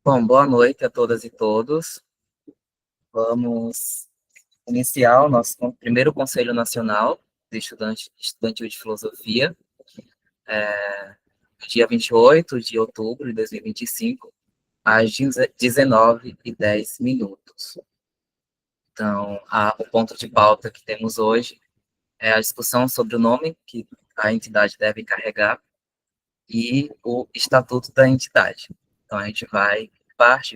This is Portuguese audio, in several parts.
Bom, boa noite a todas e todos. Vamos iniciar o nosso primeiro Conselho Nacional de Estudantil de Filosofia, no dia 28 de outubro de 2025, às 19h10. Então, o ponto de pauta que temos hoje é a discussão sobre o nome que a entidade deve carregar e o estatuto da entidade. Então, a gente vai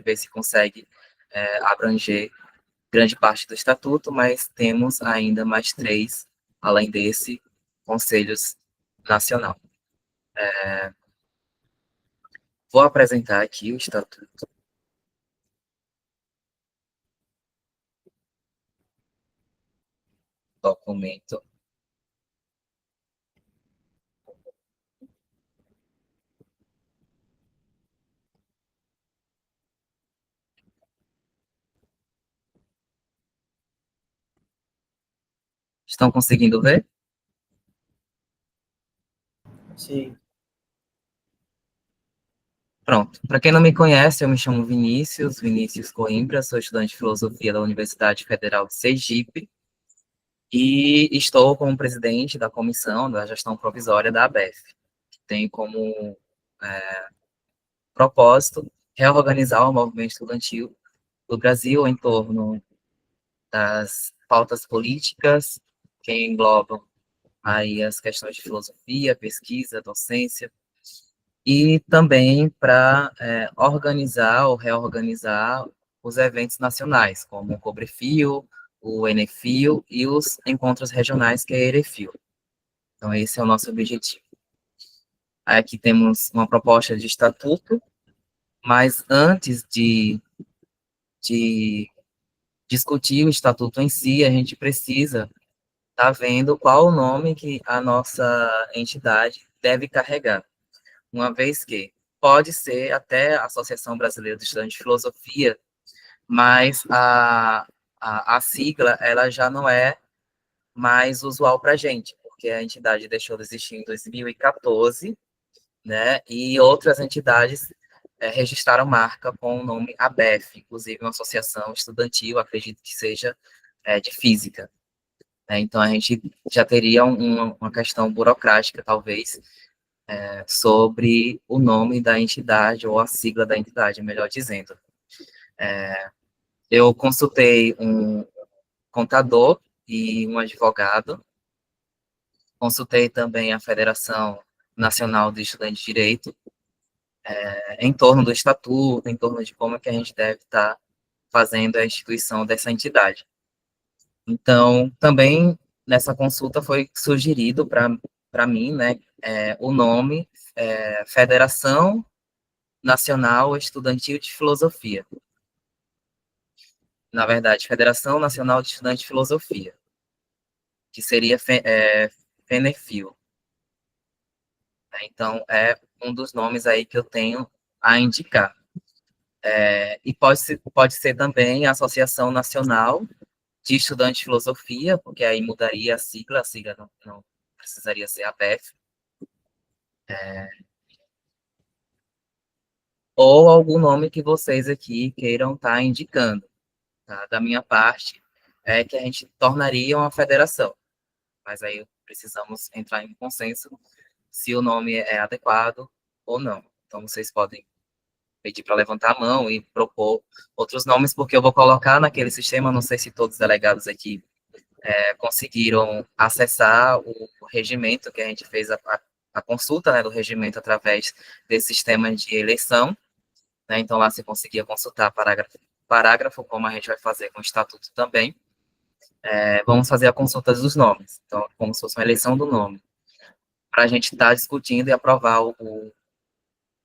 ver se consegue abranger grande parte do estatuto, mas temos ainda mais três, além desse, conselhos nacional. Vou apresentar aqui o estatuto, documento. Estão conseguindo ver? Sim. Pronto. Para quem não me conhece, eu me chamo Vinícius Coimbra, sou estudante de filosofia da Universidade Federal de Sergipe e estou como presidente da comissão da gestão provisória da ABEF, que tem como propósito reorganizar o movimento estudantil do Brasil em torno das pautas políticas, que englobam aí as questões de filosofia, pesquisa, docência, e também para organizar ou reorganizar os eventos nacionais, como o Cobrefio, o Enefio e os encontros regionais, que é a Erefio. Então, esse é o nosso objetivo. Aqui temos uma proposta de estatuto, mas antes de discutir o estatuto em si, a gente precisa estar vendo qual o nome que a nossa entidade deve carregar, uma vez que pode ser até a Associação Brasileira de Estudantes de Filosofia, mas a sigla ela já não é mais usual para a gente, porque a entidade deixou de existir em 2014, né, e outras entidades registraram marca com o nome ABEF, inclusive uma associação estudantil, acredito que seja de física. Né? Então, a gente já teria uma questão burocrática, talvez, sobre o nome da entidade, ou a sigla da entidade, melhor dizendo. Eu consultei um contador e um advogado, consultei também a Federação Nacional de Estudantes de Direito, em torno do estatuto, em torno de como é que a gente deve estar fazendo a instituição dessa entidade. Então, também nessa consulta foi sugerido para mim, né, o nome Federação Nacional Estudantil de Filosofia. Na verdade, Federação Nacional de Estudantes de Filosofia, que seria FENEFIL. Então, é um dos nomes aí que eu tenho a indicar. E pode ser também a Associação Nacional de Estudantes de Filosofia, porque aí mudaria a sigla não precisaria ser a BEF, ou algum nome que vocês aqui queiram estar indicando. Tá? Da minha parte, é que a gente tornaria uma federação, mas aí precisamos entrar em consenso se o nome é adequado ou não. Então, vocês podem pedir para levantar a mão e propor outros nomes, porque eu vou colocar naquele sistema, não sei se todos os delegados aqui conseguiram acessar o regimento, que a gente fez a consulta, né, do regimento através desse sistema de eleição, né, então lá você conseguia consultar parágrafo, como a gente vai fazer com o estatuto também. Vamos fazer a consulta dos nomes, então como se fosse uma eleição do nome, para a gente estar discutindo e aprovar o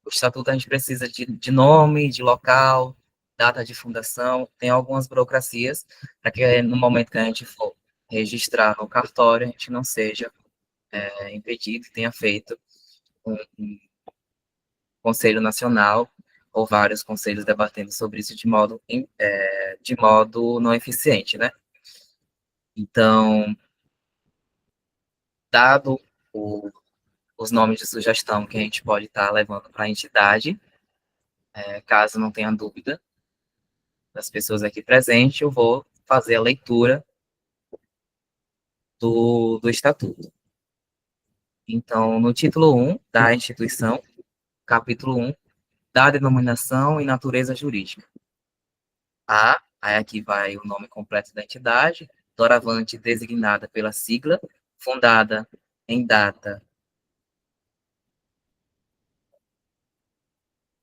estatuto. A gente precisa de nome, de local, data de fundação, tem algumas burocracias, para que no momento que a gente for registrar no cartório, a gente não seja impedido e tenha feito um conselho nacional ou vários conselhos debatendo sobre isso de modo não eficiente, né? Então, dado os nomes de sugestão que a gente pode estar levando para a entidade, Caso não tenha dúvida das pessoas aqui presentes, eu vou fazer a leitura do Estatuto. Então, no título 1 da instituição, capítulo 1, da denominação e natureza jurídica. Aí aqui vai o nome completo da entidade, doravante designada pela sigla, fundada em data,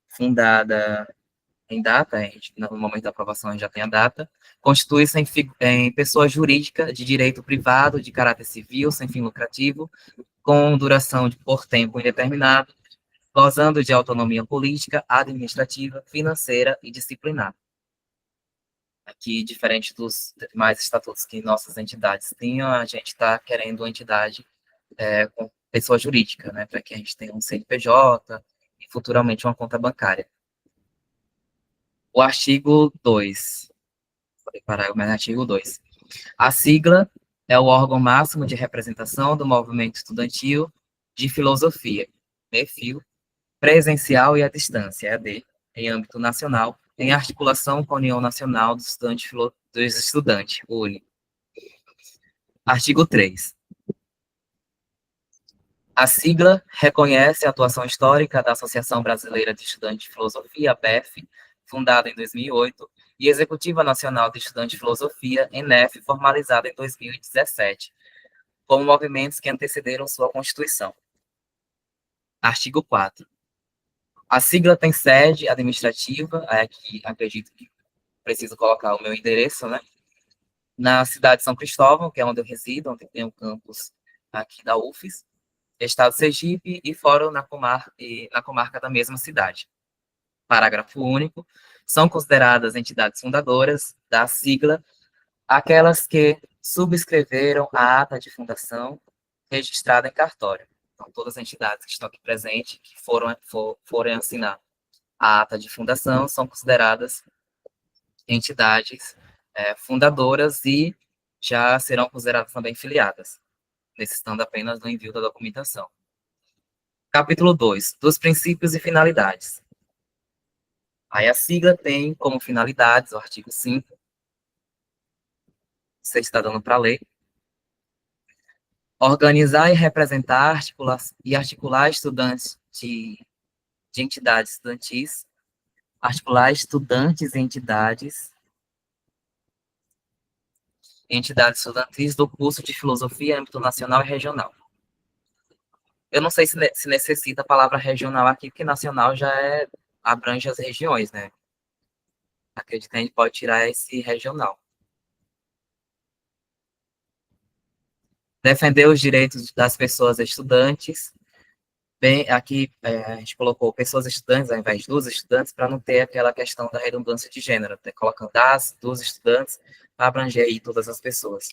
fundada a gente, no momento da aprovação a gente já tem a data, constitui-se em pessoa jurídica de direito privado, de caráter civil, sem fim lucrativo, com duração por tempo indeterminado, gozando de autonomia política, administrativa, financeira e disciplinar. Aqui, diferente dos demais estatutos que nossas entidades tinham, a gente está querendo uma entidade com pessoa jurídica, né, para que a gente tenha um CNPJ e futuramente uma conta bancária. O artigo 2, vou preparar o artigo 2. A sigla é o órgão máximo de representação do movimento estudantil de filosofia, MEFIL, presencial e à distância, EAD, em âmbito nacional, em articulação com a União Nacional dos Estudantes, UNE. Artigo 3. A sigla reconhece a atuação histórica da Associação Brasileira de Estudantes de Filosofia, ABEF, fundada em 2008, e Executiva Nacional de Estudantes de Filosofia, ENEF, formalizada em 2017, como movimentos que antecederam sua constituição. Artigo 4. A sigla tem sede administrativa, aqui acredito que preciso colocar o meu endereço, né? Na cidade de São Cristóvão, que é onde eu resido, onde tem o campus aqui da UFES, Estado de Sergipe e fórum na comarca da mesma cidade. Parágrafo único. São consideradas entidades fundadoras da sigla aquelas que subscreveram a ata de fundação registrada em cartório. Então, todas as entidades que estão aqui presentes, que forem assinar a ata de fundação, são consideradas entidades fundadoras e já serão consideradas também filiadas, necessitando apenas do envio da documentação. Capítulo 2, dos princípios e finalidades. Aí a sigla tem como finalidades, o artigo 5, você está dando para ler, organizar e representar e articular estudantes de entidades estudantis, articular estudantes e entidades estudantis do curso de filosofia âmbito nacional e regional. Eu não sei se necessita a palavra regional aqui, porque nacional já abrange as regiões, né? Acredito que a gente pode tirar esse regional. Defender os direitos das pessoas estudantes. Bem, aqui a gente colocou pessoas estudantes ao invés dos estudantes, para não ter aquela questão da redundância de gênero, colocando dos estudantes, para abranger aí todas as pessoas.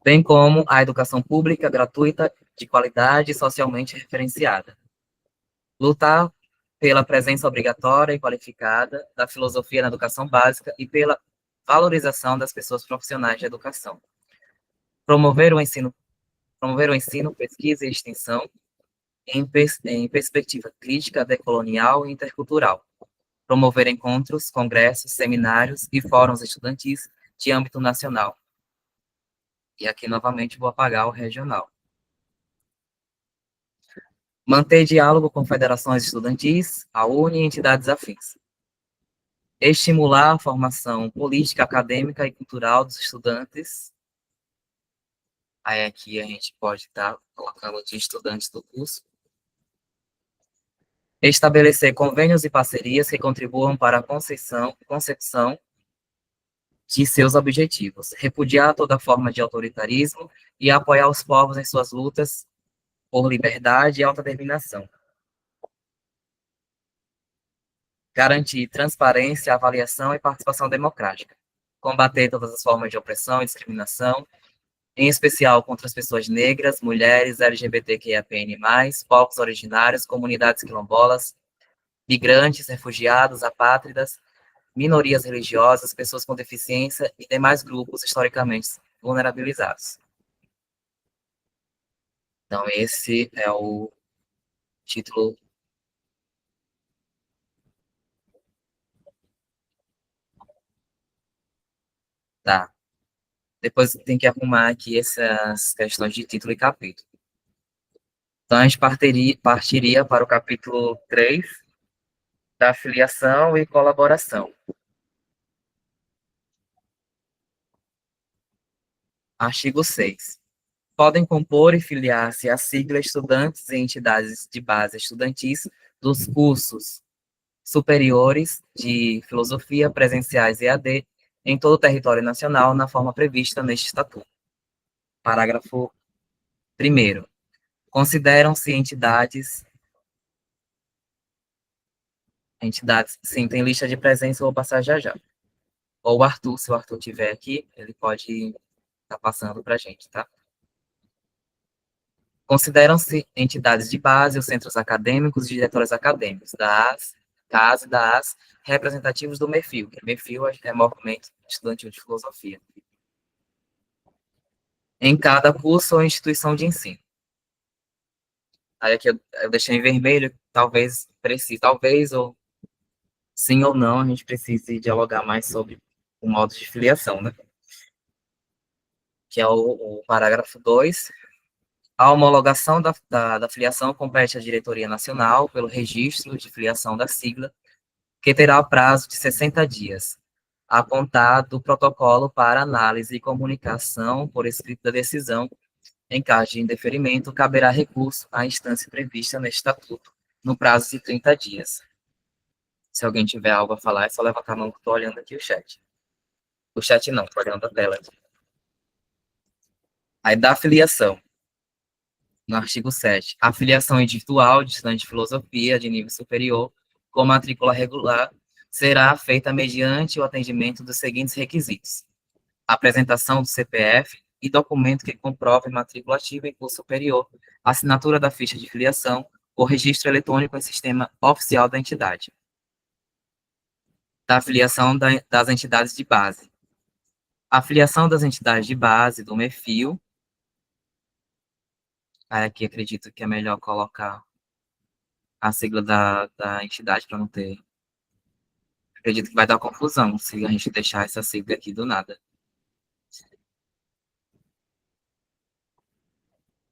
Bem como a educação pública, gratuita, de qualidade e socialmente referenciada. Lutar pela presença obrigatória e qualificada da filosofia na educação básica e pela valorização das pessoas profissionais de educação. Promover o ensino, pesquisa e extensão em perspectiva crítica, decolonial e intercultural. Promover encontros, congressos, seminários e fóruns estudantis de âmbito nacional. E aqui, novamente, vou apagar o regional. Manter diálogo com federações estudantis, a UNE e entidades afins. Estimular a formação política, acadêmica e cultural dos estudantes. Aí aqui a gente pode estar colocando de estudantes do curso. Estabelecer convênios e parcerias que contribuam para a concepção de seus objetivos. Repudiar toda forma de autoritarismo e apoiar os povos em suas lutas por liberdade e autodeterminação. Garantir transparência, avaliação e participação democrática. Combater todas as formas de opressão e discriminação, em especial contra as pessoas negras, mulheres, LGBTQIAPN+, povos originários, comunidades quilombolas, migrantes, refugiados, apátridas, minorias religiosas, pessoas com deficiência e demais grupos historicamente vulnerabilizados. Então, esse é o título Tá. Depois tem que arrumar aqui essas questões de título e capítulo. Então, a gente partiria para o capítulo 3 da filiação e colaboração. Artigo 6. Podem compor e filiar-se à sigla estudantes e entidades de base estudantis dos cursos superiores de filosofia presenciais EAD em todo o território nacional na forma prevista neste estatuto. Parágrafo 1º. Consideram-se entidades, sim, tem lista de presença, eu vou passar já já. Ou o Arthur, se o Arthur estiver aqui, ele pode estar passando para a gente, tá? Consideram-se entidades de base os centros acadêmicos e diretórios acadêmicos das CAS e das representativos do MEFIL, que MEFIL é Movimento Estudantil de Filosofia, em cada curso ou instituição de ensino. Aí aqui eu deixei em vermelho, talvez precise, talvez ou sim ou não, a gente precise dialogar mais sobre o modo de filiação, né? Que é o parágrafo 2. A homologação da filiação compete à Diretoria Nacional pelo registro de filiação da sigla, que terá prazo de 60 dias, a contar do protocolo para análise e comunicação por escrito da decisão. Em caso de indeferimento, caberá recurso à instância prevista neste estatuto, no prazo de 30 dias. Se alguém tiver algo a falar, é só levantar a mão que eu estou olhando aqui o chat. O chat não, estou olhando a tela aqui. Aí da filiação. No artigo 7, a filiação individual de estudante de filosofia de nível superior com matrícula regular será feita mediante o atendimento dos seguintes requisitos: apresentação do CPF e documento que comprove matrícula ativa em curso superior, assinatura da ficha de filiação ou registro eletrônico em sistema oficial da entidade. Da filiação das entidades de base. A filiação das entidades de base do MEFIL, aqui acredito que é melhor colocar a sigla da entidade para não ter. Acredito que vai dar confusão se a gente deixar essa sigla aqui do nada.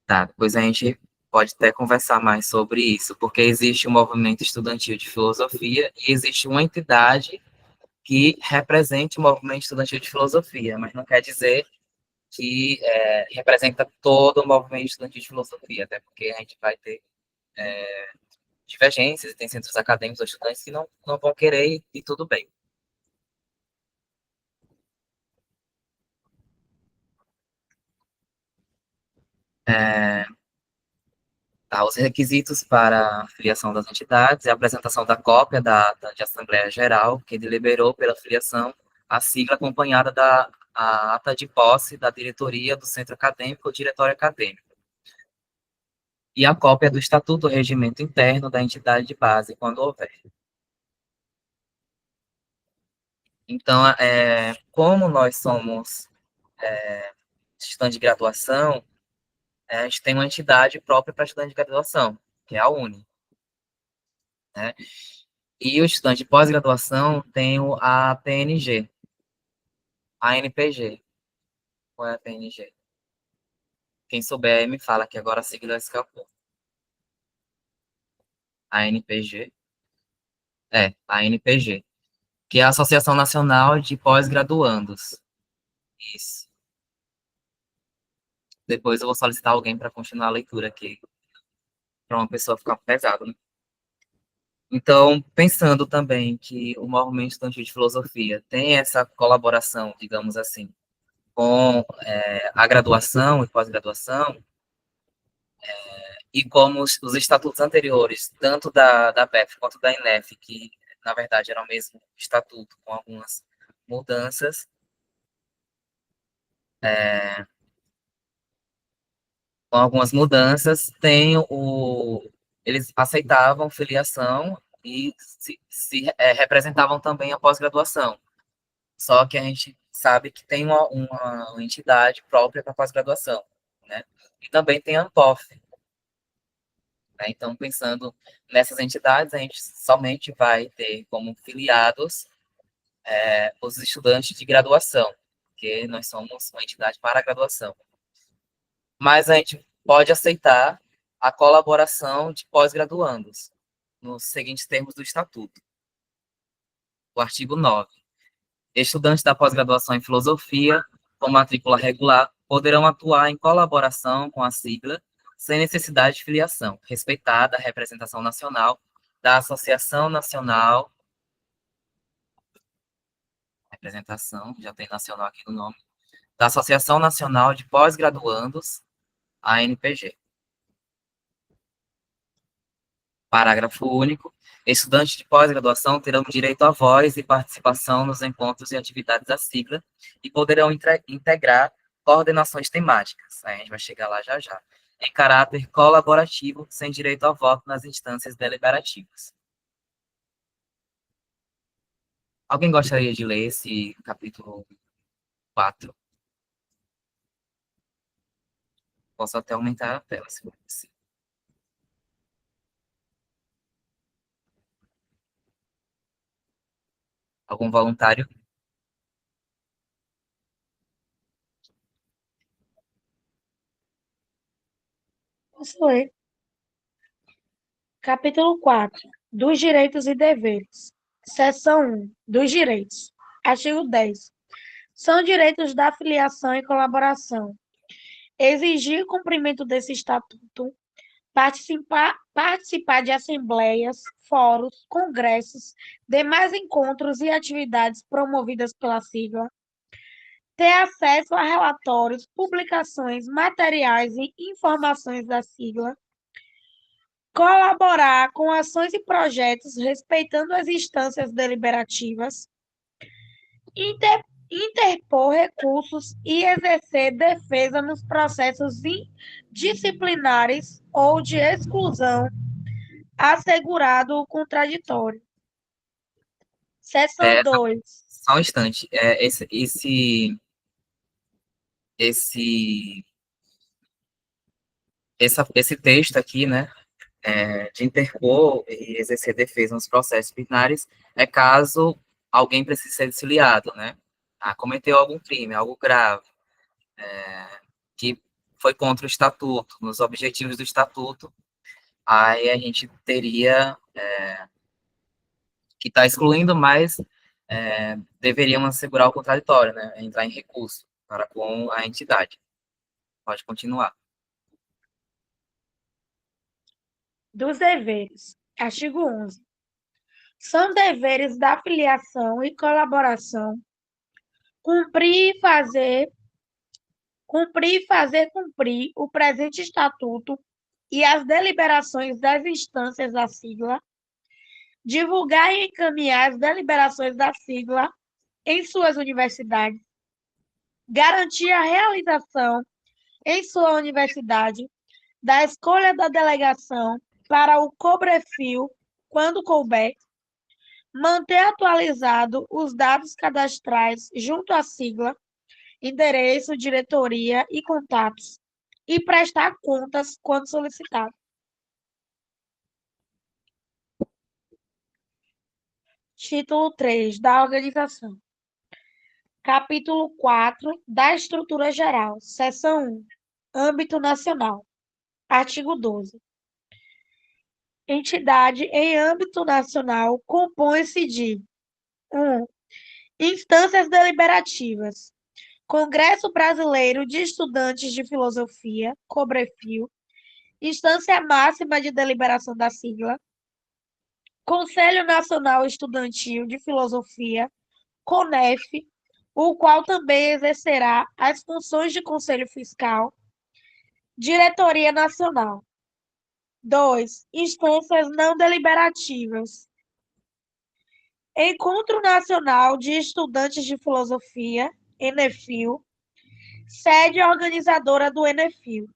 Tá, depois a gente pode até conversar mais sobre isso, porque existe um movimento estudantil de filosofia e existe uma entidade que represente o movimento estudantil de filosofia, mas não quer dizer que representa todo o movimento estudantil de filosofia, até porque a gente vai ter divergências, e tem centros acadêmicos ou estudantes que não vão querer e tudo bem. É, tá, os requisitos para a filiação das entidades é a apresentação da cópia da ata de Assembleia Geral, que deliberou pela filiação, a sigla acompanhada da a ata de posse da diretoria do centro acadêmico ou diretório acadêmico, e a cópia do Estatuto do Regimento Interno da entidade de base, quando houver. Então, como nós somos estudantes de graduação, a gente tem uma entidade própria para estudante de graduação, que é a UNE, né? E o estudante de pós-graduação tem a PNG, a NPG. Qual é a PNG? Quem souber aí me fala, que agora a sigla escapou. A NPG. A NPG, que é a Associação Nacional de Pós-Graduandos. Isso. Depois eu vou solicitar alguém para continuar a leitura aqui, para uma pessoa ficar pesado, né? Então, pensando também que o movimento estudantil de filosofia tem essa colaboração, digamos assim, com a graduação e pós-graduação, e como os estatutos anteriores, tanto da PEF quanto da INEF, que na verdade era o mesmo estatuto, mudanças, é, com algumas mudanças, eles aceitavam filiação e se representavam também a pós-graduação. Só que a gente sabe que tem uma entidade própria para pós-graduação, né? E também tem a ANPOF, né? Então, pensando nessas entidades, a gente somente vai ter como filiados os estudantes de graduação, porque nós somos uma entidade para a graduação. Mas a gente pode aceitar a colaboração de pós-graduandos, nos seguintes termos do Estatuto. O artigo 9. Estudantes da pós-graduação em filosofia, com matrícula regular, poderão atuar em colaboração com a sigla, sem necessidade de filiação, respeitada a representação nacional da Associação Nacional, representação, já tem nacional aqui no nome, da Associação Nacional de Pós-Graduandos, ANPG. Parágrafo único. Estudantes de pós-graduação terão direito à voz e participação nos encontros e atividades da sigla e poderão integrar coordenações temáticas. Aí a gente vai chegar lá já já. Em caráter colaborativo, sem direito a voto nas instâncias deliberativas. Alguém gostaria de ler esse capítulo 4? Posso até aumentar a tela, se for possível. Algum voluntário? Isso é. Capítulo 4 dos direitos e deveres. Seção 1 dos direitos. Artigo 10. São direitos da filiação e colaboração. Exigir o cumprimento desse estatuto, participar de assembleias, fóruns, congressos, demais encontros e atividades promovidas pela sigla, ter acesso a relatórios, publicações, materiais e informações da sigla, colaborar com ações e projetos respeitando as instâncias deliberativas, interpor recursos e exercer defesa nos processos disciplinares ou de exclusão, assegurado o contraditório. Seção É, 2. só um instante. Esse, esse texto aqui, né, de interpor e exercer defesa nos processos disciplinares é caso alguém precise ser desfiliado, né? Cometeu algum crime, algo grave, que foi contra o estatuto, nos objetivos do estatuto, aí a gente teria que estar excluindo, mas deveríamos assegurar o contraditório, né? Entrar em recurso para com a entidade. Pode continuar. Dos deveres. Artigo 11. São deveres da filiação e colaboração cumprir e fazer cumprir o presente estatuto e as deliberações das instâncias da sigla, divulgar e encaminhar as deliberações da sigla em suas universidades, garantir a realização em sua universidade da escolha da delegação para o Cobrefil, quando couber, manter atualizado os dados cadastrais junto à sigla, endereço, diretoria e contatos, e prestar contas quando solicitado. Título 3 da organização. Capítulo 4 da estrutura geral. Seção 1. Âmbito nacional. Artigo 12. Entidade em âmbito nacional compõe-se de 1. Instâncias deliberativas. Congresso Brasileiro de Estudantes de Filosofia, Cobrefil, instância máxima de deliberação da sigla. Conselho Nacional Estudantil de Filosofia, CONEF, o qual também exercerá as funções de Conselho Fiscal. Diretoria Nacional. 2. Instâncias não deliberativas. Encontro Nacional de Estudantes de Filosofia, ENEFIL, sede organizadora do ENEFIL.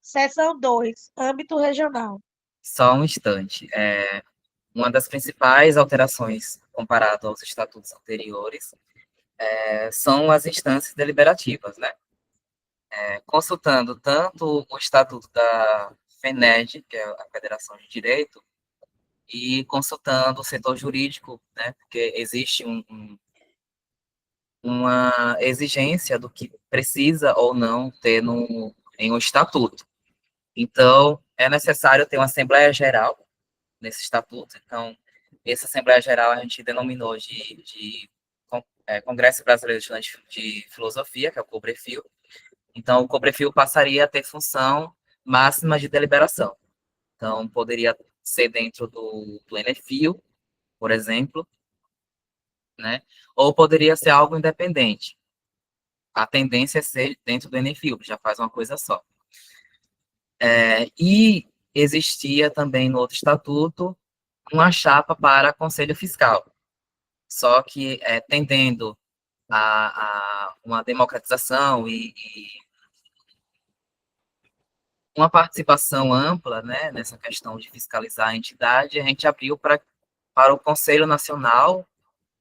Seção 2. Âmbito regional. Só um instante. Uma das principais alterações comparado aos estatutos anteriores são as instâncias deliberativas, né? Consultando tanto o estatuto da FENED, que é a Federação de Direito, e consultando o setor jurídico, né? Porque existe um uma exigência do que precisa ou não ter em um estatuto. Então, é necessário ter uma Assembleia Geral nesse estatuto. Então, essa Assembleia Geral a gente denominou de Congresso Brasileiro de Estudantes de Filosofia, que é o COBREFIL. Então, o COBREFIL passaria a ter função máxima de deliberação. Então, poderia ser dentro do ENEFIL, por exemplo, né? Ou poderia ser algo independente. A tendência é ser dentro do ENEFIL, que já faz uma coisa só. E existia também no outro estatuto uma chapa para conselho fiscal, só que tendendo a uma democratização e uma participação ampla, né, nessa questão de fiscalizar a entidade, a gente abriu para o Conselho Nacional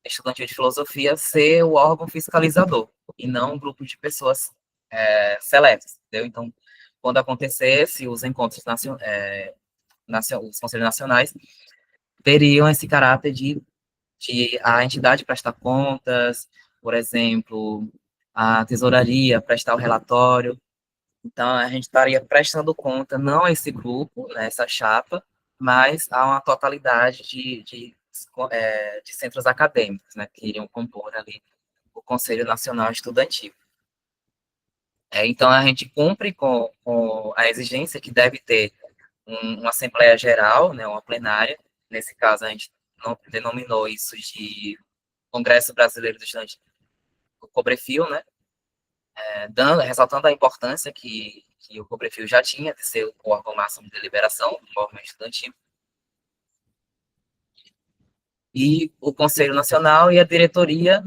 Estudantil de Filosofia ser o órgão fiscalizador, e não um grupo de pessoas seletas, entendeu? Então, quando acontecesse os encontros os conselhos nacionais, teriam esse caráter de a entidade prestar contas, por exemplo, a tesouraria prestar o relatório. Então, a gente estaria prestando conta não a esse grupo, né, essa chapa, mas a uma totalidade de centros acadêmicos, né, que iriam compor ali o Conselho Nacional Estudantil. Então, a gente cumpre com a exigência que deve ter uma Assembleia Geral, né, uma plenária. Nesse caso, a gente denominou isso de Congresso Brasileiro do Estudante, o COBREFIL, né, ressaltando a importância que o COBREFIL já tinha de ser o órgão máximo de deliberação do movimento estudantil, e o Conselho Nacional e a Diretoria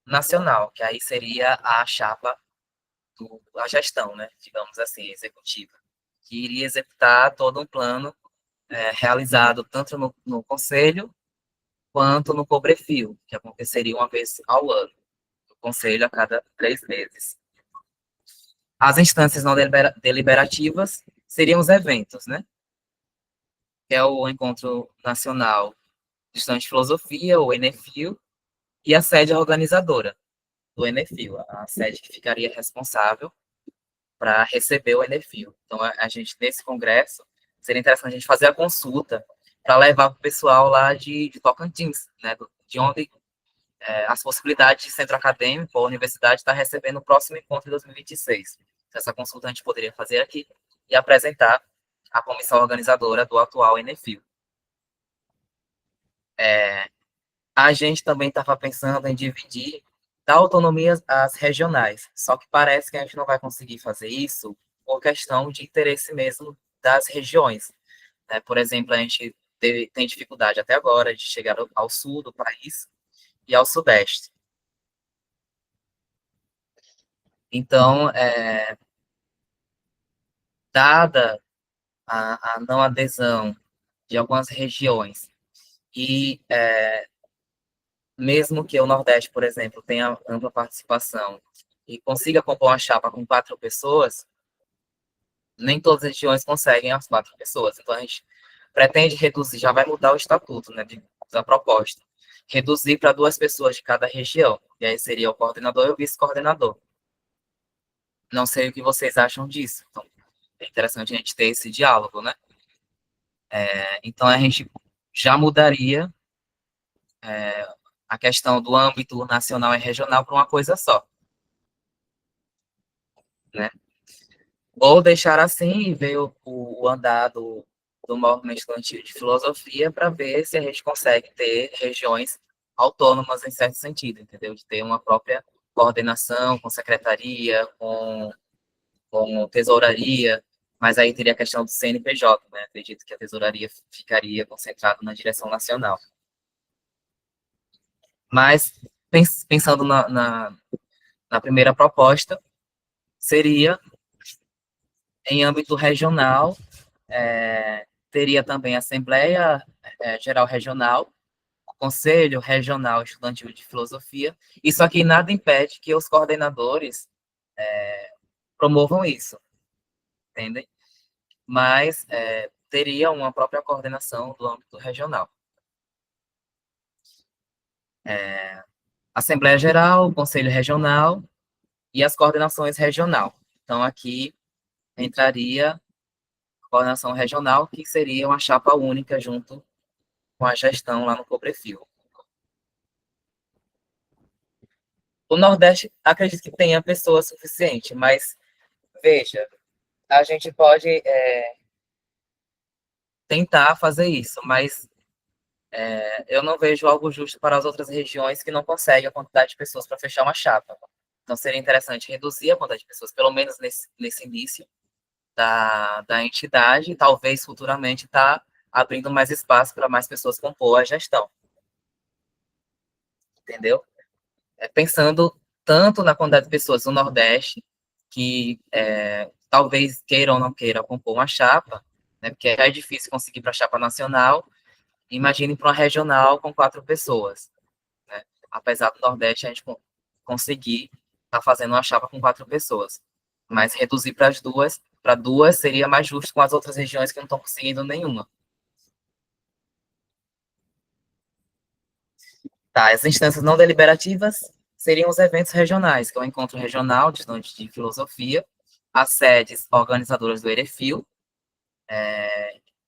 Nacional, que aí seria a chapa, a gestão, né, digamos assim, executiva, que iria executar todo um plano realizado tanto no Conselho quanto no COBREFIL, que aconteceria uma vez ao ano, o Conselho a cada 3 meses. As instâncias não deliberativas seriam os eventos, né? Que é o Encontro Nacional de Estudantes de Filosofia, o ENEFIL, e a sede organizadora do ENEFIL, a sede que ficaria responsável para receber o ENEFIL. Então, a gente, nesse congresso, seria interessante a gente fazer a consulta para levar para o pessoal lá de Tocantins, né? De onde as possibilidades de centro acadêmico ou universidade está recebendo o próximo encontro de 2026. Essa consulta a gente poderia fazer aqui e apresentar à comissão organizadora do atual ENEFIL. A gente também estava pensando em dividir dar autonomia às regionais, só que parece que a gente não vai conseguir fazer isso por questão de interesse mesmo das regiões. Né? Por exemplo, a gente tem dificuldade até agora de chegar ao sul do país e ao sudeste. Então, dada a não adesão de algumas regiões e mesmo que o Nordeste, por exemplo, tenha ampla participação e consiga compor uma chapa com 4 pessoas, nem todas as regiões conseguem as 4 pessoas. Então, a gente pretende reduzir, já vai mudar o estatuto, né, da proposta, reduzir para 2 pessoas de cada região, e aí seria o coordenador e o vice-coordenador. Não sei o que vocês acham disso. Então, é interessante a gente ter esse diálogo, né? Então, a gente já mudaria a questão do âmbito nacional e regional para uma coisa só, né? Ou deixar assim e ver o andar do movimento estudantil de filosofia para ver se a gente consegue ter regiões autônomas em certo sentido, entendeu? De ter uma própria coordenação com secretaria, com tesouraria, mas aí teria a questão do CNPJ, né? Acredito que a tesouraria ficaria concentrada na direção nacional. Mas, pensando na primeira proposta, seria em âmbito regional, teria também a Assembleia Geral Regional, o Conselho Regional Estudantil de Filosofia. Isso aqui nada impede que os coordenadores promovam isso, entendem? Mas teria uma própria coordenação do âmbito regional. Assembleia Geral, Conselho Regional e as coordenações regional. Então, aqui entraria a coordenação regional, que seria uma chapa única junto com a gestão lá no Cobrefil. O Nordeste, acredito que tenha pessoa suficiente, mas, veja, a gente pode tentar fazer isso, mas eu não vejo algo justo para as outras regiões que não conseguem a quantidade de pessoas para fechar uma chapa. Então, seria interessante reduzir a quantidade de pessoas, pelo menos nesse início da entidade, talvez futuramente tá abrindo mais espaço para mais pessoas compor a gestão, entendeu? Pensando tanto na quantidade de pessoas no Nordeste, que talvez queiram ou não queiram compor uma chapa, né, porque é difícil conseguir para a chapa nacional, imagine para uma regional com 4 pessoas. Né? Apesar do Nordeste a gente conseguir estar fazendo uma chapa com 4 pessoas. Mas reduzir para duas seria mais justo com as outras regiões que não estão conseguindo nenhuma. Tá, as instâncias não deliberativas seriam os eventos regionais, que é o Encontro Regional de Estudantes de Filosofia, as sedes organizadoras do Erefil,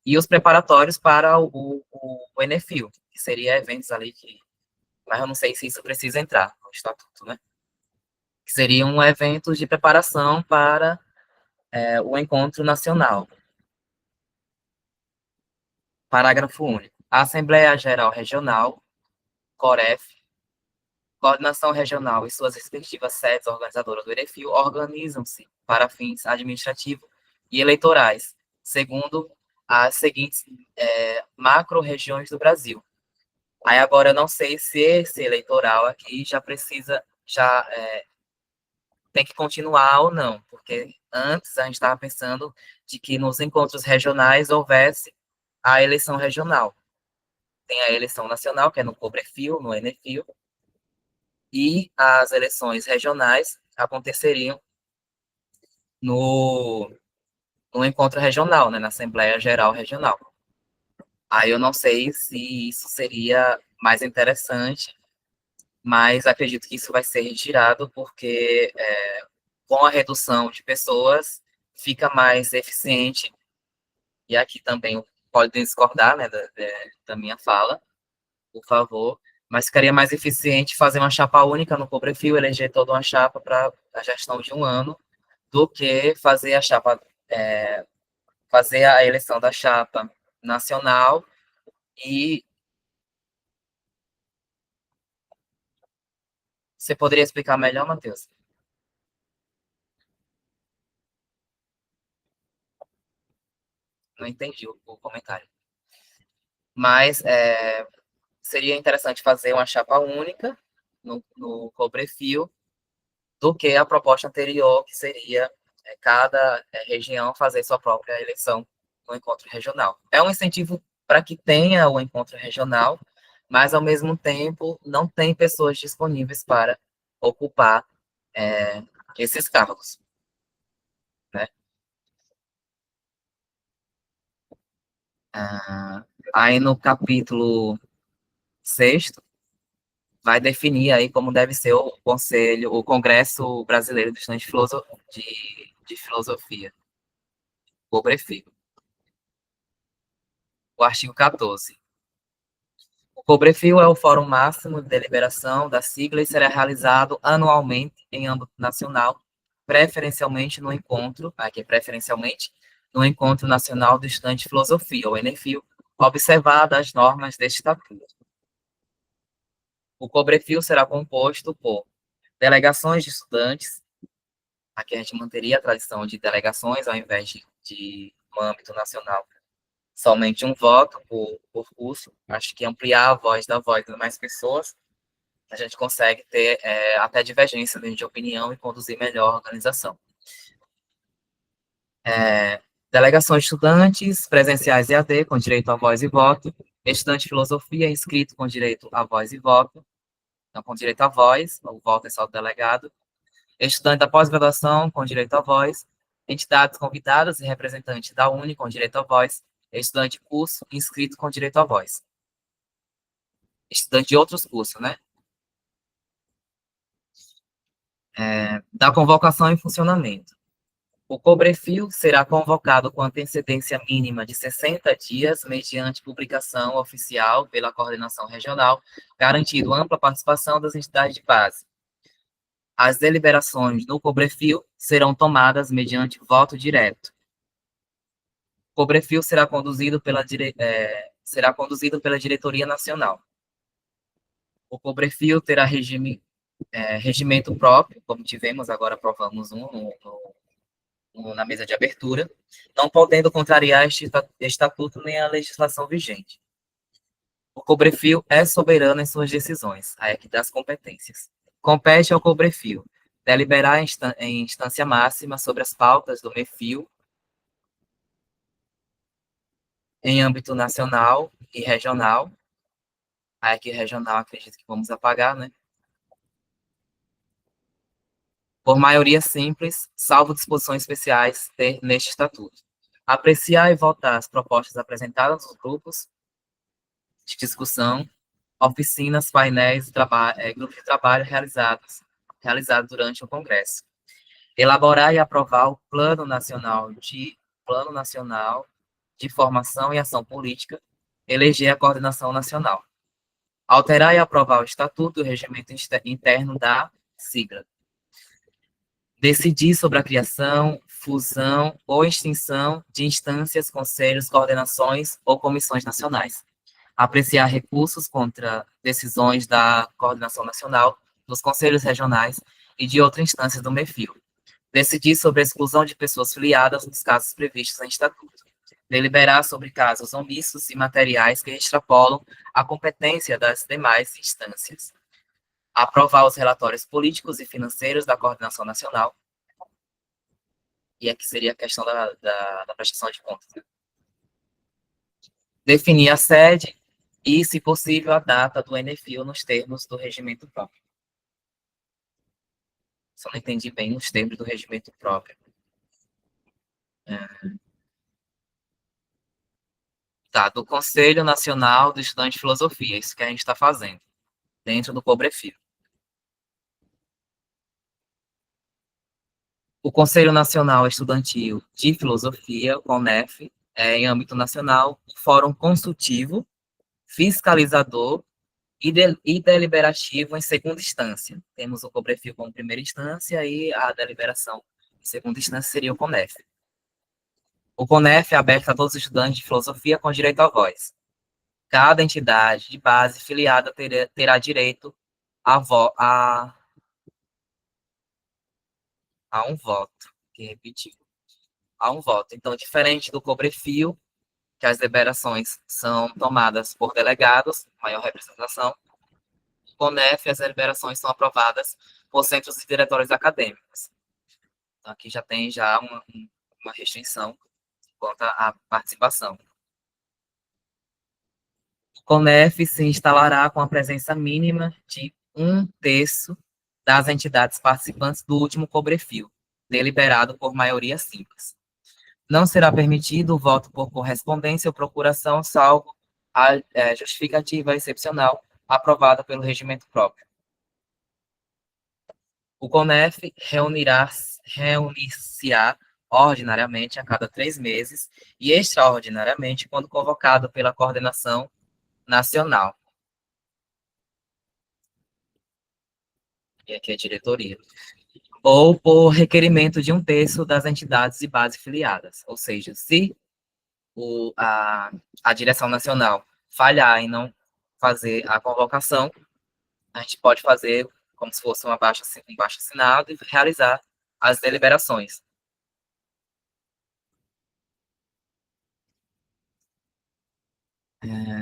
e os preparatórios para o Enefil, que seria eventos ali que, mas eu não sei se isso precisa entrar no estatuto, né? Que seriam eventos de preparação para o encontro nacional. Parágrafo único. A Assembleia Geral Regional, COREF, Coordenação Regional e suas respectivas sedes organizadoras do Erefil organizam-se para fins administrativos e eleitorais, segundo as seguintes macro-regiões do Brasil. Aí agora eu não sei se esse eleitoral aqui já precisa, já tem que continuar ou não, porque antes a gente estava pensando de que nos encontros regionais houvesse a eleição regional. Tem a eleição nacional, que é no Cobrefil, no Enefil, e as eleições regionais aconteceriam no, no encontro regional, né, na Assembleia Geral Regional. Aí eu não sei se isso seria mais interessante, mas acredito que isso vai ser retirado, porque com a redução de pessoas fica mais eficiente, e aqui também pode discordar, né, da minha fala, por favor, mas ficaria mais eficiente fazer uma chapa única no Cobrefil, eleger toda uma chapa para a gestão de um ano, do que fazer a chapa, fazer a eleição da chapa nacional e você poderia explicar melhor, Matheus? Não entendi o comentário. Mas seria interessante fazer uma chapa única no Cobrefil do que a proposta anterior, que seria cada região fazer sua própria eleição no encontro regional. É um incentivo para que tenha o encontro regional, mas, ao mesmo tempo, não tem pessoas disponíveis para ocupar é, esses cargos. Né? Aí, no capítulo 6º, vai definir aí como deve ser o Congresso Brasileiro de Estudantes de Filosofia, o Cobrefil. O artigo 14. O Cobrefil é o fórum máximo de deliberação da sigla e será realizado anualmente em âmbito nacional, preferencialmente no Encontro Nacional do Estudante de Filosofia, o Enefil, observadas as normas deste estatuto. O Cobrefil será composto por delegações de estudantes, aqui a gente manteria a tradição de delegações ao invés de no âmbito nacional, somente um voto por curso. Acho que ampliar a voz de mais pessoas, a gente consegue ter até divergência de opinião e conduzir melhor a organização. Delegações de estudantes, presenciais EAD, com direito a voz e voto, estudante de filosofia inscrito com direito a voz e voto, não com direito à voz, o voto é só do delegado, estudante da pós-graduação com direito à voz, entidades convidadas e representantes da UNE com direito à voz, estudante de curso inscrito com direito à voz. Estudante de outros cursos, né? Da convocação e funcionamento. O Cobrefil será convocado com antecedência mínima de 60 dias, mediante publicação oficial pela coordenação regional, garantindo ampla participação das entidades de base. As deliberações no Cobrefil serão tomadas mediante voto direto. O Cobrefil será conduzido pela Diretoria Nacional. O Cobrefil terá regimento próprio, como tivemos agora, aprovamos na mesa de abertura, não podendo contrariar este estatuto nem a legislação vigente. O Cobrefil é soberano em suas decisões, a equidade das competências. Compete ao Cobrefil deliberar em instância máxima sobre as pautas do MEFIL em âmbito nacional e regional. Aqui regional, acredito que vamos apagar, né? Por maioria simples, salvo disposições especiais neste estatuto. Apreciar e votar as propostas apresentadas nos grupos de discussão, oficinas, painéis, grupos de trabalho realizados durante o Congresso. Elaborar e aprovar o Plano Nacional de Formação e Ação Política, eleger a coordenação nacional. Alterar e aprovar o Estatuto e o Regimento Interno da sigla. Decidir sobre a criação, fusão ou extinção de instâncias, conselhos, coordenações ou comissões nacionais. Apreciar recursos contra decisões da coordenação nacional, dos conselhos regionais e de outra instância do MEFIL. Decidir sobre a exclusão de pessoas filiadas nos casos previstos em estatuto. Deliberar sobre casos omissos e materiais que extrapolam a competência das demais instâncias. Aprovar os relatórios políticos e financeiros da coordenação nacional. E aqui seria a questão da prestação de contas. Né? Definir a sede e, se possível, a data do NFIO nos termos do regimento próprio. Só não entendi bem nos termos do regimento próprio. Tá, do Conselho Nacional do Estudante de Filosofia, isso que a gente está fazendo, dentro do Cobrefil. O Conselho Nacional Estudantil de Filosofia, CONEF, é, em âmbito nacional, um fórum consultivo, fiscalizador e deliberativo em segunda instância. Temos o Cobrefil como primeira instância e a deliberação em segunda instância seria o CONEF. O CONEF é aberto a todos os estudantes de filosofia com direito à voz. Cada entidade de base filiada terá direito a um voto, que repetiu, a um voto. Então, diferente do Cobrefil, que as deliberações são tomadas por delegados, maior representação, no CONEF as deliberações são aprovadas por centros e diretórios acadêmicos. Então, aqui já tem uma restrição quanto à participação. O CONEF se instalará com a presença mínima de 1/3 das entidades participantes do último Cobrefil, deliberado por maioria simples. Não será permitido o voto por correspondência ou procuração, salvo a justificativa excepcional aprovada pelo regimento próprio. O CONEF reunir-se-á ordinariamente a cada 3 meses e extraordinariamente quando convocado pela coordenação nacional. E aqui é a diretoria. Ou por requerimento de 1/3 das entidades de base filiadas. Ou seja, se a direção nacional falhar em não fazer a convocação, a gente pode fazer como se fosse um abaixo assinado e realizar as deliberações.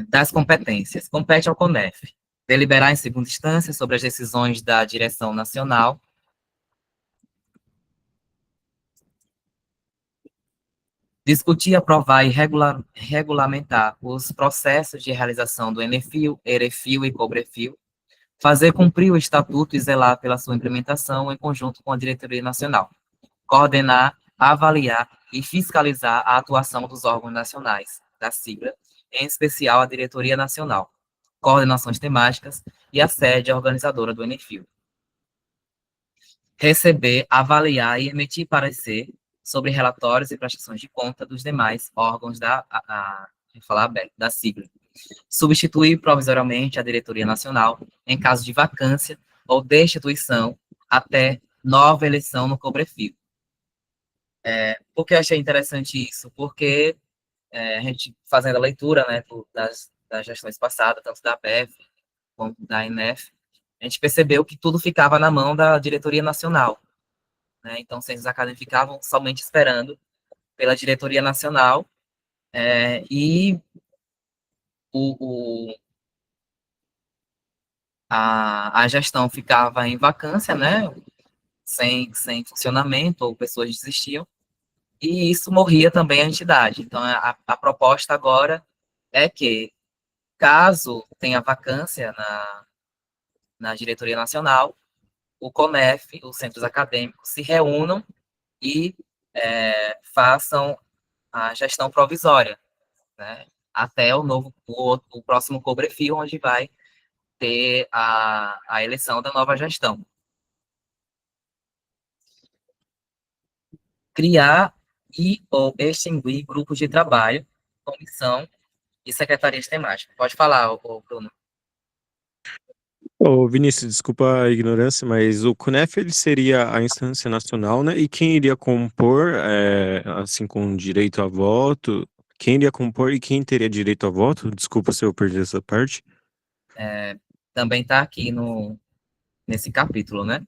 Das competências. Compete ao CONEF deliberar em segunda instância sobre as decisões da direção nacional, discutir, aprovar e regulamentar os processos de realização do ENEFIL, EREFIL e COBREFIL, fazer cumprir o estatuto e zelar pela sua implementação em conjunto com a diretoria nacional, coordenar, avaliar e fiscalizar a atuação dos órgãos nacionais, da sigla, em especial a diretoria nacional, coordenações temáticas e a sede organizadora do ENEFIL. receber, avaliar e emitir parecer sobre relatórios e prestações de conta dos demais órgãos da sigla. Substituir provisoriamente a diretoria nacional em caso de vacância ou destituição até nova eleição no Cobrefio. Por que eu achei interessante isso? Porque a gente, fazendo a leitura, né, das gestões passadas, tanto da BEF quanto da INEF, a gente percebeu que tudo ficava na mão da diretoria nacional, né? Então, os centros acadêmicos ficavam somente esperando pela diretoria nacional, e o, a gestão ficava em vacância, né? Sem funcionamento, ou pessoas desistiam, e isso morria também a entidade. Então, a proposta agora é que, caso tenha vacância na diretoria nacional, o CONEF, os centros acadêmicos, se reúnam e façam a gestão provisória, né, até o próximo Cobrefio, onde vai ter a eleição da nova gestão. Criar e ou extinguir grupos de trabalho, comissão e secretarias temáticas. Pode falar, Bruno. Ô, Vinícius, desculpa a ignorância, mas o CONEF ele seria a instância nacional, né? E quem iria compor, assim, com direito a voto? Quem iria compor e quem teria direito a voto? Desculpa se eu perdi essa parte. Também está aqui nesse capítulo, né?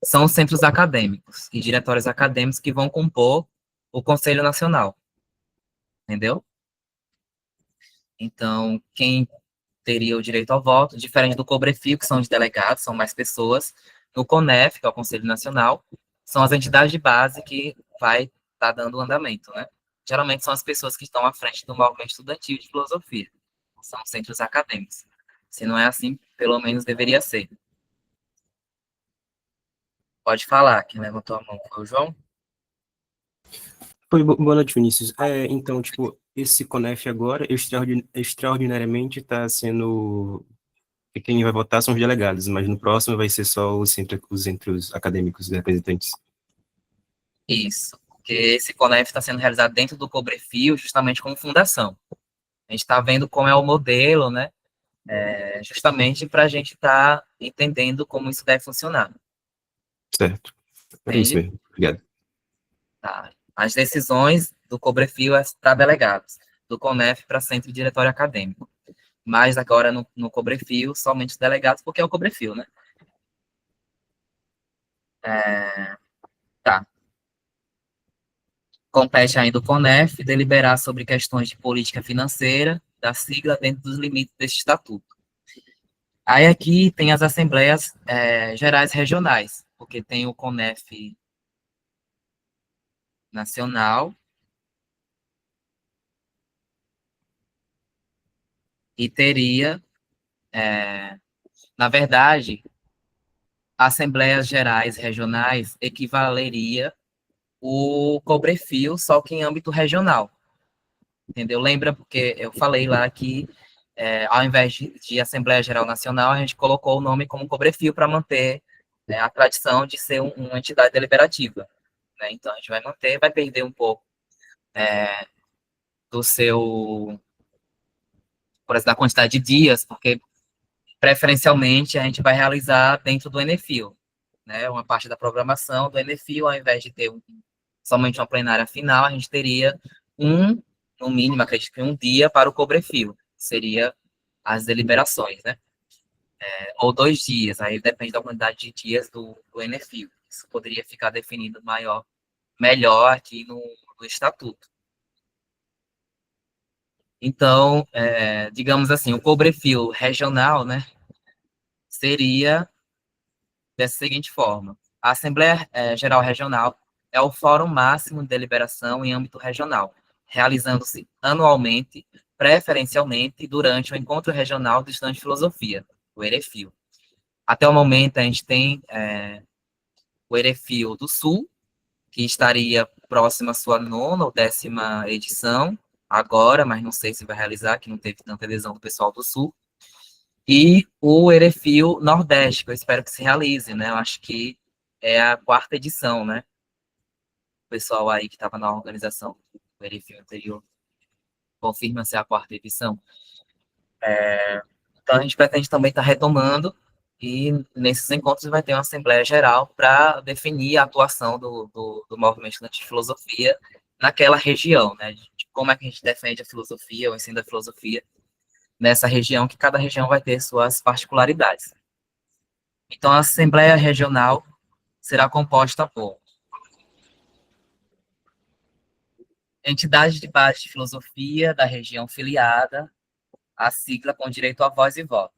São os centros acadêmicos e diretórios acadêmicos que vão compor o Conselho Nacional. Entendeu? Então, quem teria o direito ao voto, diferente do Cobrefio, que são os delegados, são mais pessoas, no CONEF, que é o Conselho Nacional, são as entidades de base que vai estar dando o andamento, né? Geralmente são as pessoas que estão à frente do movimento estudantil de filosofia, são centros acadêmicos. Se não é assim, pelo menos deveria ser. Pode falar, quem levantou a mão foi o João? Foi, boa noite, Vinícius. Então, tipo, esse CONEF agora, extraordinariamente, está sendo... Quem vai votar são os delegados, mas no próximo vai ser só entre os acadêmicos e representantes. Isso, porque esse CONEF está sendo realizado dentro do Cobrefio, justamente como fundação. A gente está vendo como é o modelo, né? Justamente para a gente estar entendendo como isso deve funcionar. Certo. É isso mesmo. Obrigado. Tá. As decisões do Cobrefio é para delegados, do CONEF para centro e diretório acadêmico. Mas agora no Cobrefio, somente os delegados, porque é o Cobrefio, né? Tá. Compete ainda o CONEF deliberar sobre questões de política financeira da sigla dentro dos limites desse estatuto. Aí aqui tem as assembleias gerais regionais, porque tem o CONEF nacional e teria, na verdade, assembleias gerais regionais equivaleria o Cobrefio, só que em âmbito regional, entendeu? Lembra, porque eu falei lá que ao invés de Assembleia Geral Nacional, a gente colocou o nome como Cobrefio para manter a tradição de ser uma entidade deliberativa, né? Então, a gente vai manter, vai perder um pouco do seu, por exemplo, da quantidade de dias, porque preferencialmente a gente vai realizar dentro do Enefil, né? Uma parte da programação do Enefil, ao invés de ter somente uma plenária final, a gente teria no mínimo, acredito que um dia para o Cobrefil, seria as deliberações, né? Ou 2 dias, aí depende da quantidade de dias do Enefil. Isso poderia ficar definido melhor aqui no estatuto. Então, digamos assim, o Cobrefil regional, né, seria dessa seguinte forma: a Assembleia Geral Regional é o fórum máximo de deliberação em âmbito regional, realizando-se anualmente, preferencialmente durante o Encontro Regional do Estudante de Filosofia, o EREFIL. Até o momento, a gente tem o EREFIL do Sul, que estaria próximo à sua 9ª ou 10ª edição, agora, mas não sei se vai realizar, que não teve tanta adesão do pessoal do Sul. E o EREFIL Nordeste, que eu espero que se realize, né? Eu acho que é a quarta edição, né? O pessoal aí que estava na organização do Erefil anterior confirma se é a quarta edição. Então, a gente pretende também estar retomando, e nesses encontros vai ter uma Assembleia Geral para definir a atuação do movimento estudante de filosofia naquela região, né? De como é que a gente defende a filosofia, o ensino da filosofia nessa região, que cada região vai ter suas particularidades. Então, a Assembleia Regional será composta por entidades de base de filosofia da região filiada, a sigla com direito a voz e voto,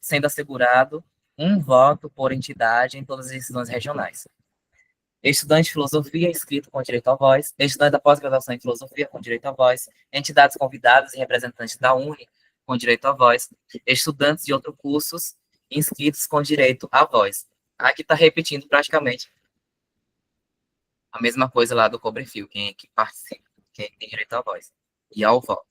sendo assegurado um voto por entidade em todas as decisões regionais. Estudante de filosofia inscrito com direito à voz, estudante da pós-graduação em filosofia com direito à voz, entidades convidadas e representantes da UNE com direito à voz, estudantes de outros cursos inscritos com direito à voz. Aqui está repetindo praticamente a mesma coisa lá do Cobrefil, quem que participa, quem tem direito à voz e ao voto.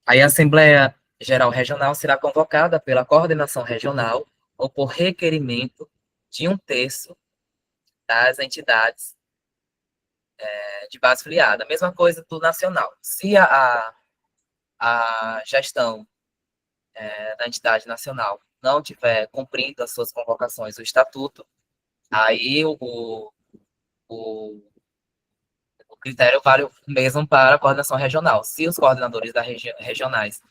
Aí a Assembleia Geral Regional será convocada pela coordenação regional ou por requerimento de 1/3 das entidades de base filiada. A mesma coisa do nacional. Se a gestão da entidade nacional não tiver cumprindo as suas convocações, o estatuto, aí o critério vale o mesmo para a coordenação regional. Se os coordenadores regionais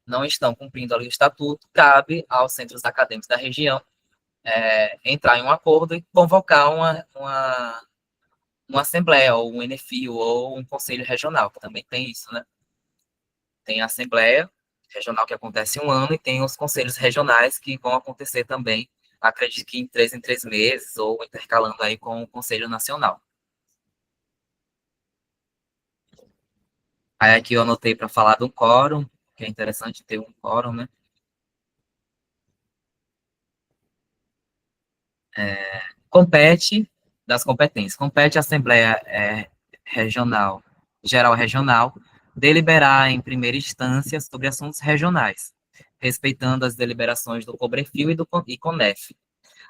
não estão cumprindo ali o estatuto, cabe aos centros acadêmicos da região entrar em um acordo e convocar uma assembleia, ou um Enefio, ou um conselho regional, que também tem isso, né? Tem a assembleia regional que acontece 1 ano, e tem os conselhos regionais que vão acontecer também, acredito que em 3 meses, ou intercalando aí com o Conselho Nacional. Aí aqui eu anotei para falar do quórum, que é interessante ter um quórum, né? Compete das competências. Compete à Assembleia Regional, Geral Regional, deliberar em primeira instância sobre assuntos regionais, respeitando as deliberações do Cobrefil e CONEF.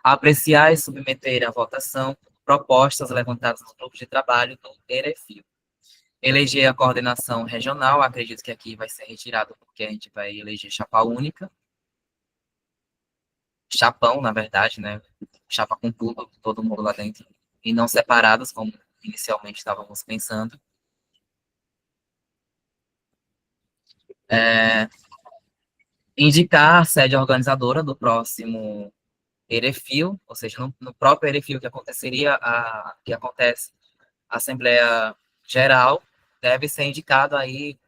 Apreciar e submeter à votação propostas levantadas no grupo de trabalho do Erefil. Eleger a coordenação regional, acredito que aqui vai ser retirado, porque a gente vai eleger chapa única. Chapão, na verdade, né? Chapa com tudo, todo mundo lá dentro. E não separadas, como inicialmente estávamos pensando. Indicar a sede organizadora do próximo Erefil, ou seja, no próprio Erefil que acontece a Assembleia Geral, deve ser indicado aí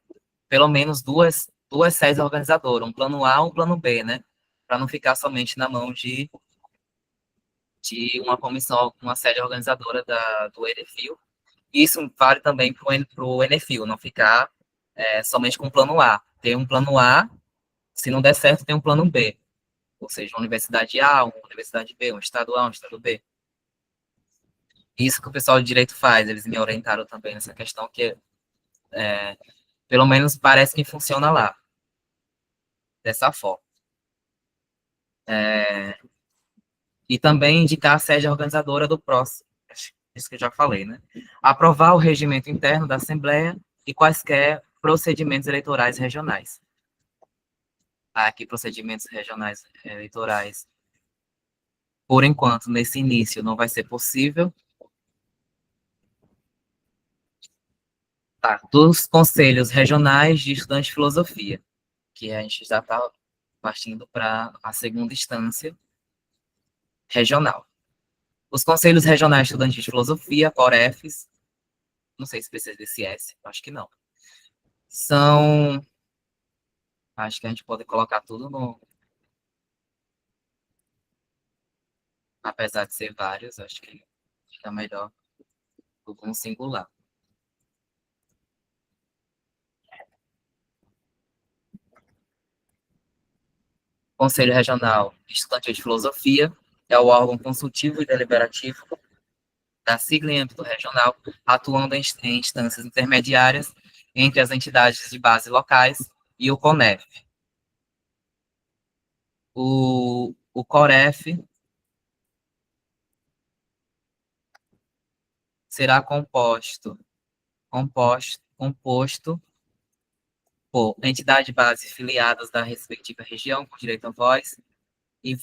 pelo menos duas sedes organizadoras, um plano A e um plano B, né? Para não ficar somente na mão de uma comissão, uma sede organizadora do Erefil. Isso vale também para o Enefil, não ficar somente com o plano A. Tem um plano A, se não der certo, tem um plano B. Ou seja, uma universidade A, uma universidade B, um estado A, um estado B. Isso que o pessoal de direito faz, eles me orientaram também nessa questão, que pelo menos parece que funciona lá, dessa forma. E também indicar a sede organizadora do próximo, isso que eu já falei, né? Aprovar o regimento interno da Assembleia e quaisquer procedimentos eleitorais regionais. Aqui, procedimentos regionais eleitorais, por enquanto, nesse início, não vai ser possível. Tá, dos conselhos regionais de estudantes de filosofia, que a gente já está partindo para a segunda instância regional. Os conselhos regionais de estudantes de filosofia, COREFs, não sei se precisa desse S, acho que não. Acho que a gente pode colocar tudo apesar de ser vários, acho que fica melhor do singular. Conselho Regional Estudantil de Filosofia é o órgão consultivo e deliberativo da sigla em âmbito regional, atuando em instâncias intermediárias entre as entidades de base locais e o CONEF. O COREF será composto por entidade base filiadas da respectiva região, com direito a voz, e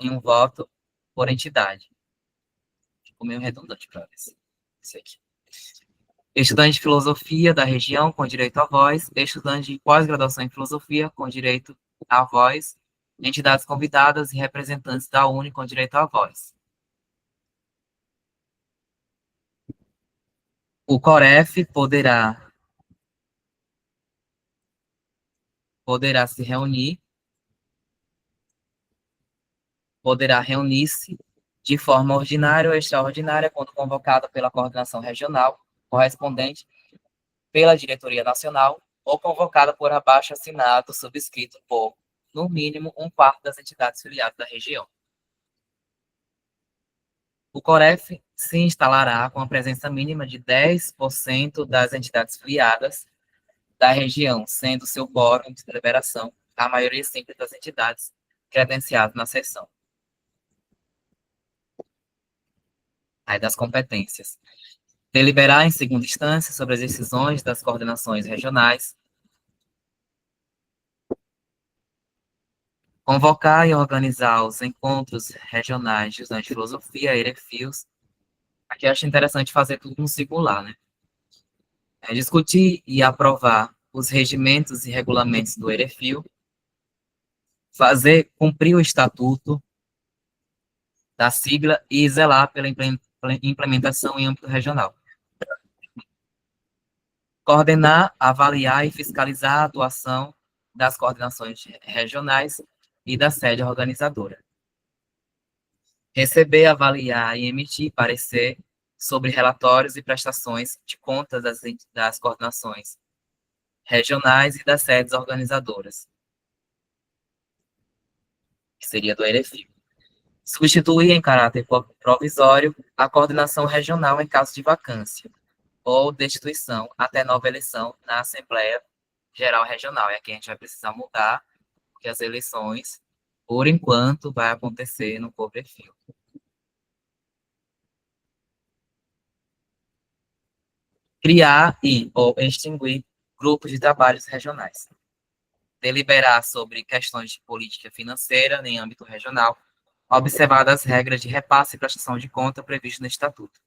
um voto por entidade. Ficou meio redundante para esse aqui. Estudante de filosofia da região, com direito à voz, estudante de pós-graduação em filosofia, com direito à voz, entidades convidadas e representantes da UNE, com direito à voz. O COREF poderá se reunir, poderá reunir-se de forma ordinária ou extraordinária quando convocado pela coordenação regional correspondente, pela diretoria nacional, ou convocada por abaixo-assinado subscrito por, no mínimo, um quarto das entidades filiadas da região. O COREF se instalará com a presença mínima de 10% das entidades filiadas da região, sendo seu quórum de deliberação a maioria simples das entidades credenciadas na sessão. Aí das competências. Deliberar em segunda instância sobre as decisões das coordenações regionais. Convocar e organizar os encontros regionais de estudantes de filosofia, EREFIOS. Aqui eu acho interessante fazer tudo no singular, né? Discutir e aprovar os regimentos e regulamentos do EREFIO. Cumprir o estatuto da sigla e zelar pela implementação em âmbito regional. Coordenar, avaliar e fiscalizar a atuação das coordenações regionais e da sede organizadora. Receber, avaliar e emitir parecer sobre relatórios e prestações de contas das coordenações regionais e das sedes organizadoras, que seria do EREFIO. Substituir em caráter provisório a coordenação regional em caso de vacância ou destituição até nova eleição na Assembleia Geral Regional. E aqui a gente vai precisar mudar, porque as eleições, por enquanto, vai acontecer no COBREFIO. Criar ou extinguir grupos de trabalhos regionais. Deliberar sobre questões de política financeira em âmbito regional, observadas as regras de repasse e prestação de conta previstas no Estatuto.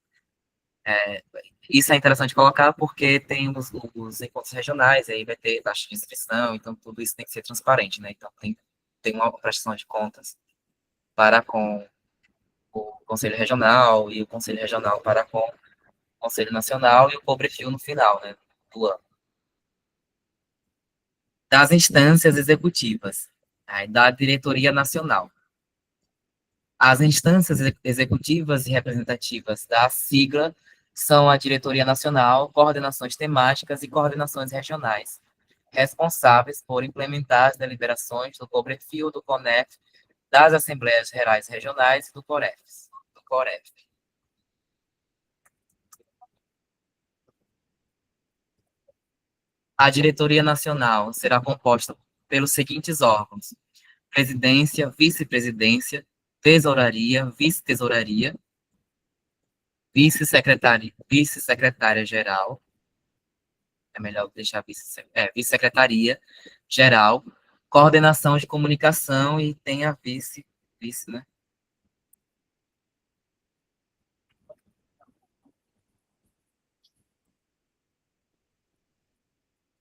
Isso é interessante colocar porque tem os encontros regionais, aí vai ter taxa de inscrição, então tudo isso tem que ser transparente, né? Então tem uma prestação de contas para com o Conselho Regional e o Conselho Regional para com o Conselho Nacional e o COBREFIO no final, né, do ano. Das instâncias executivas, da diretoria nacional. As instâncias executivas e representativas da sigla são a diretoria nacional, coordenações temáticas e coordenações regionais, responsáveis por implementar as deliberações do COBREFIO, do CONEF, das Assembleias Gerais Regionais e do COREF. A diretoria nacional será composta pelos seguintes órgãos: presidência, vice-presidência, tesouraria, vice-tesouraria, vice-secretária-geral, é melhor deixar vice-secretaria geral, coordenação de comunicação e tem a vice, né?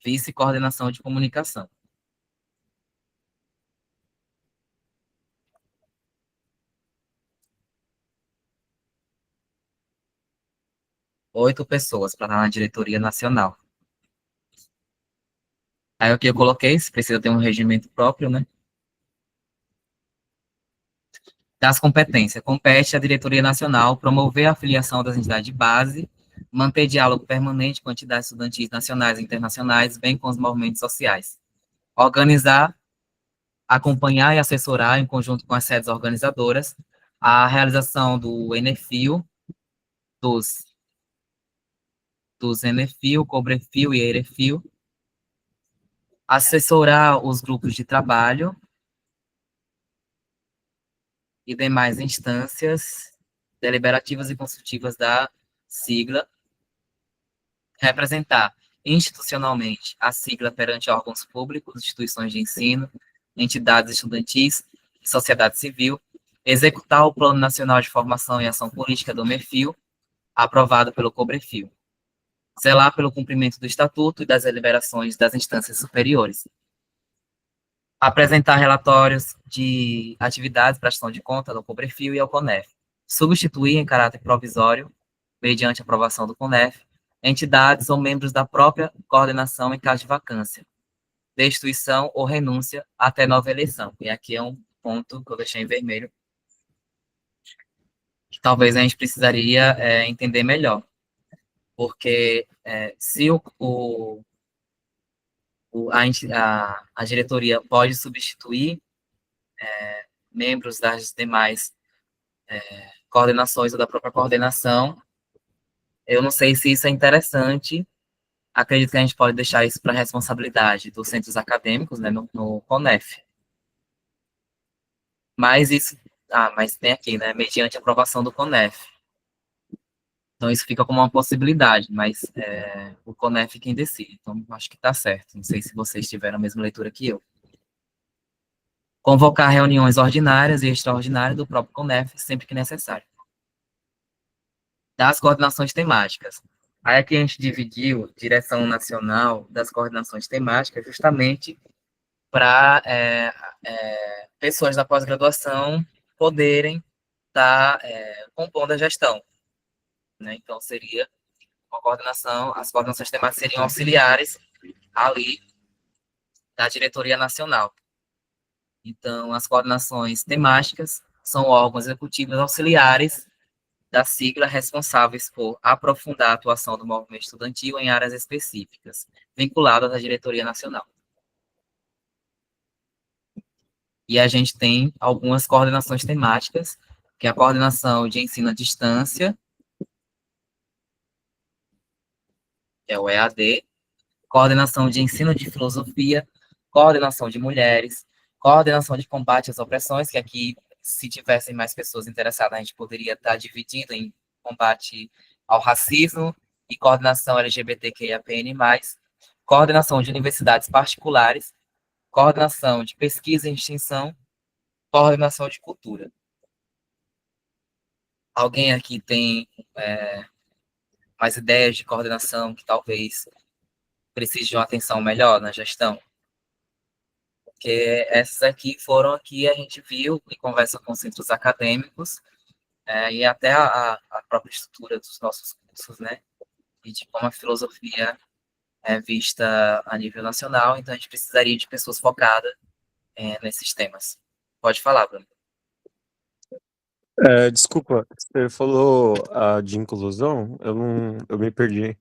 Vice-coordenação de comunicação. Oito pessoas para estar na diretoria nacional. Aí o que eu coloquei, se precisa ter um regimento próprio, né? Das competências. Compete à diretoria nacional promover a filiação das entidades de base, manter diálogo permanente com entidades estudantis nacionais e internacionais, bem com os movimentos sociais. Organizar, acompanhar e assessorar, em conjunto com as sedes organizadoras, a realização do ENEFIO, dos ENEFIO, COBREFIO e EREFIO, assessorar os grupos de trabalho e demais instâncias deliberativas e consultivas da sigla, representar institucionalmente a sigla perante órgãos públicos, instituições de ensino, entidades estudantis e sociedade civil, executar o Plano Nacional de Formação e Ação Política do MERFIL, aprovado pelo COBREFIL, zelar pelo cumprimento do Estatuto e das deliberações das instâncias superiores, apresentar relatórios de atividades, prestação de conta do COBREFIL e ao CONEF, substituir em caráter provisório, mediante aprovação do CONEF, entidades ou membros da própria coordenação em caso de vacância, destituição ou renúncia até nova eleição. E aqui é um ponto que eu deixei em vermelho, que talvez a gente precisaria entender melhor. Porque se a diretoria pode substituir membros das demais coordenações ou da própria coordenação, eu não sei se isso é interessante. Acredito que a gente pode deixar isso para a responsabilidade dos centros acadêmicos, né, no CONEF. Mas isso, mas tem aqui, né, mediante aprovação do CONEF. Então isso fica como uma possibilidade, mas o CONEF é quem decide. Então acho que está certo. Não sei se vocês tiveram a mesma leitura que eu. Convocar reuniões ordinárias e extraordinárias do próprio CONEF sempre que necessário. Das coordenações temáticas. Aí aqui a gente dividiu direção nacional das coordenações temáticas justamente para pessoas da pós-graduação poderem estar compondo a gestão. Né? Então, seria uma coordenação, as coordenações temáticas seriam auxiliares ali da diretoria nacional. Então, as coordenações temáticas são órgãos executivos auxiliares da sigla responsáveis por aprofundar a atuação do movimento estudantil em áreas específicas, vinculadas à diretoria nacional. E a gente tem algumas coordenações temáticas, que é a coordenação de ensino à distância, que é o EAD, coordenação de ensino de filosofia, coordenação de mulheres, coordenação de combate às opressões, que aqui, se tivessem mais pessoas interessadas, a gente poderia estar dividindo em combate ao racismo e coordenação LGBTQIAPN+, coordenação de universidades particulares, coordenação de pesquisa e extensão, coordenação de cultura. Alguém aqui tem mais ideias de coordenação que talvez precise de uma atenção melhor na gestão? Porque essas aqui foram aqui, a gente viu em conversa com centros acadêmicos e até a própria estrutura dos nossos cursos, né? E de como a filosofia é vista a nível nacional, então a gente precisaria de pessoas focadas nesses temas. Pode falar, Bruno. Desculpa, você falou de inclusão? Eu me perdi.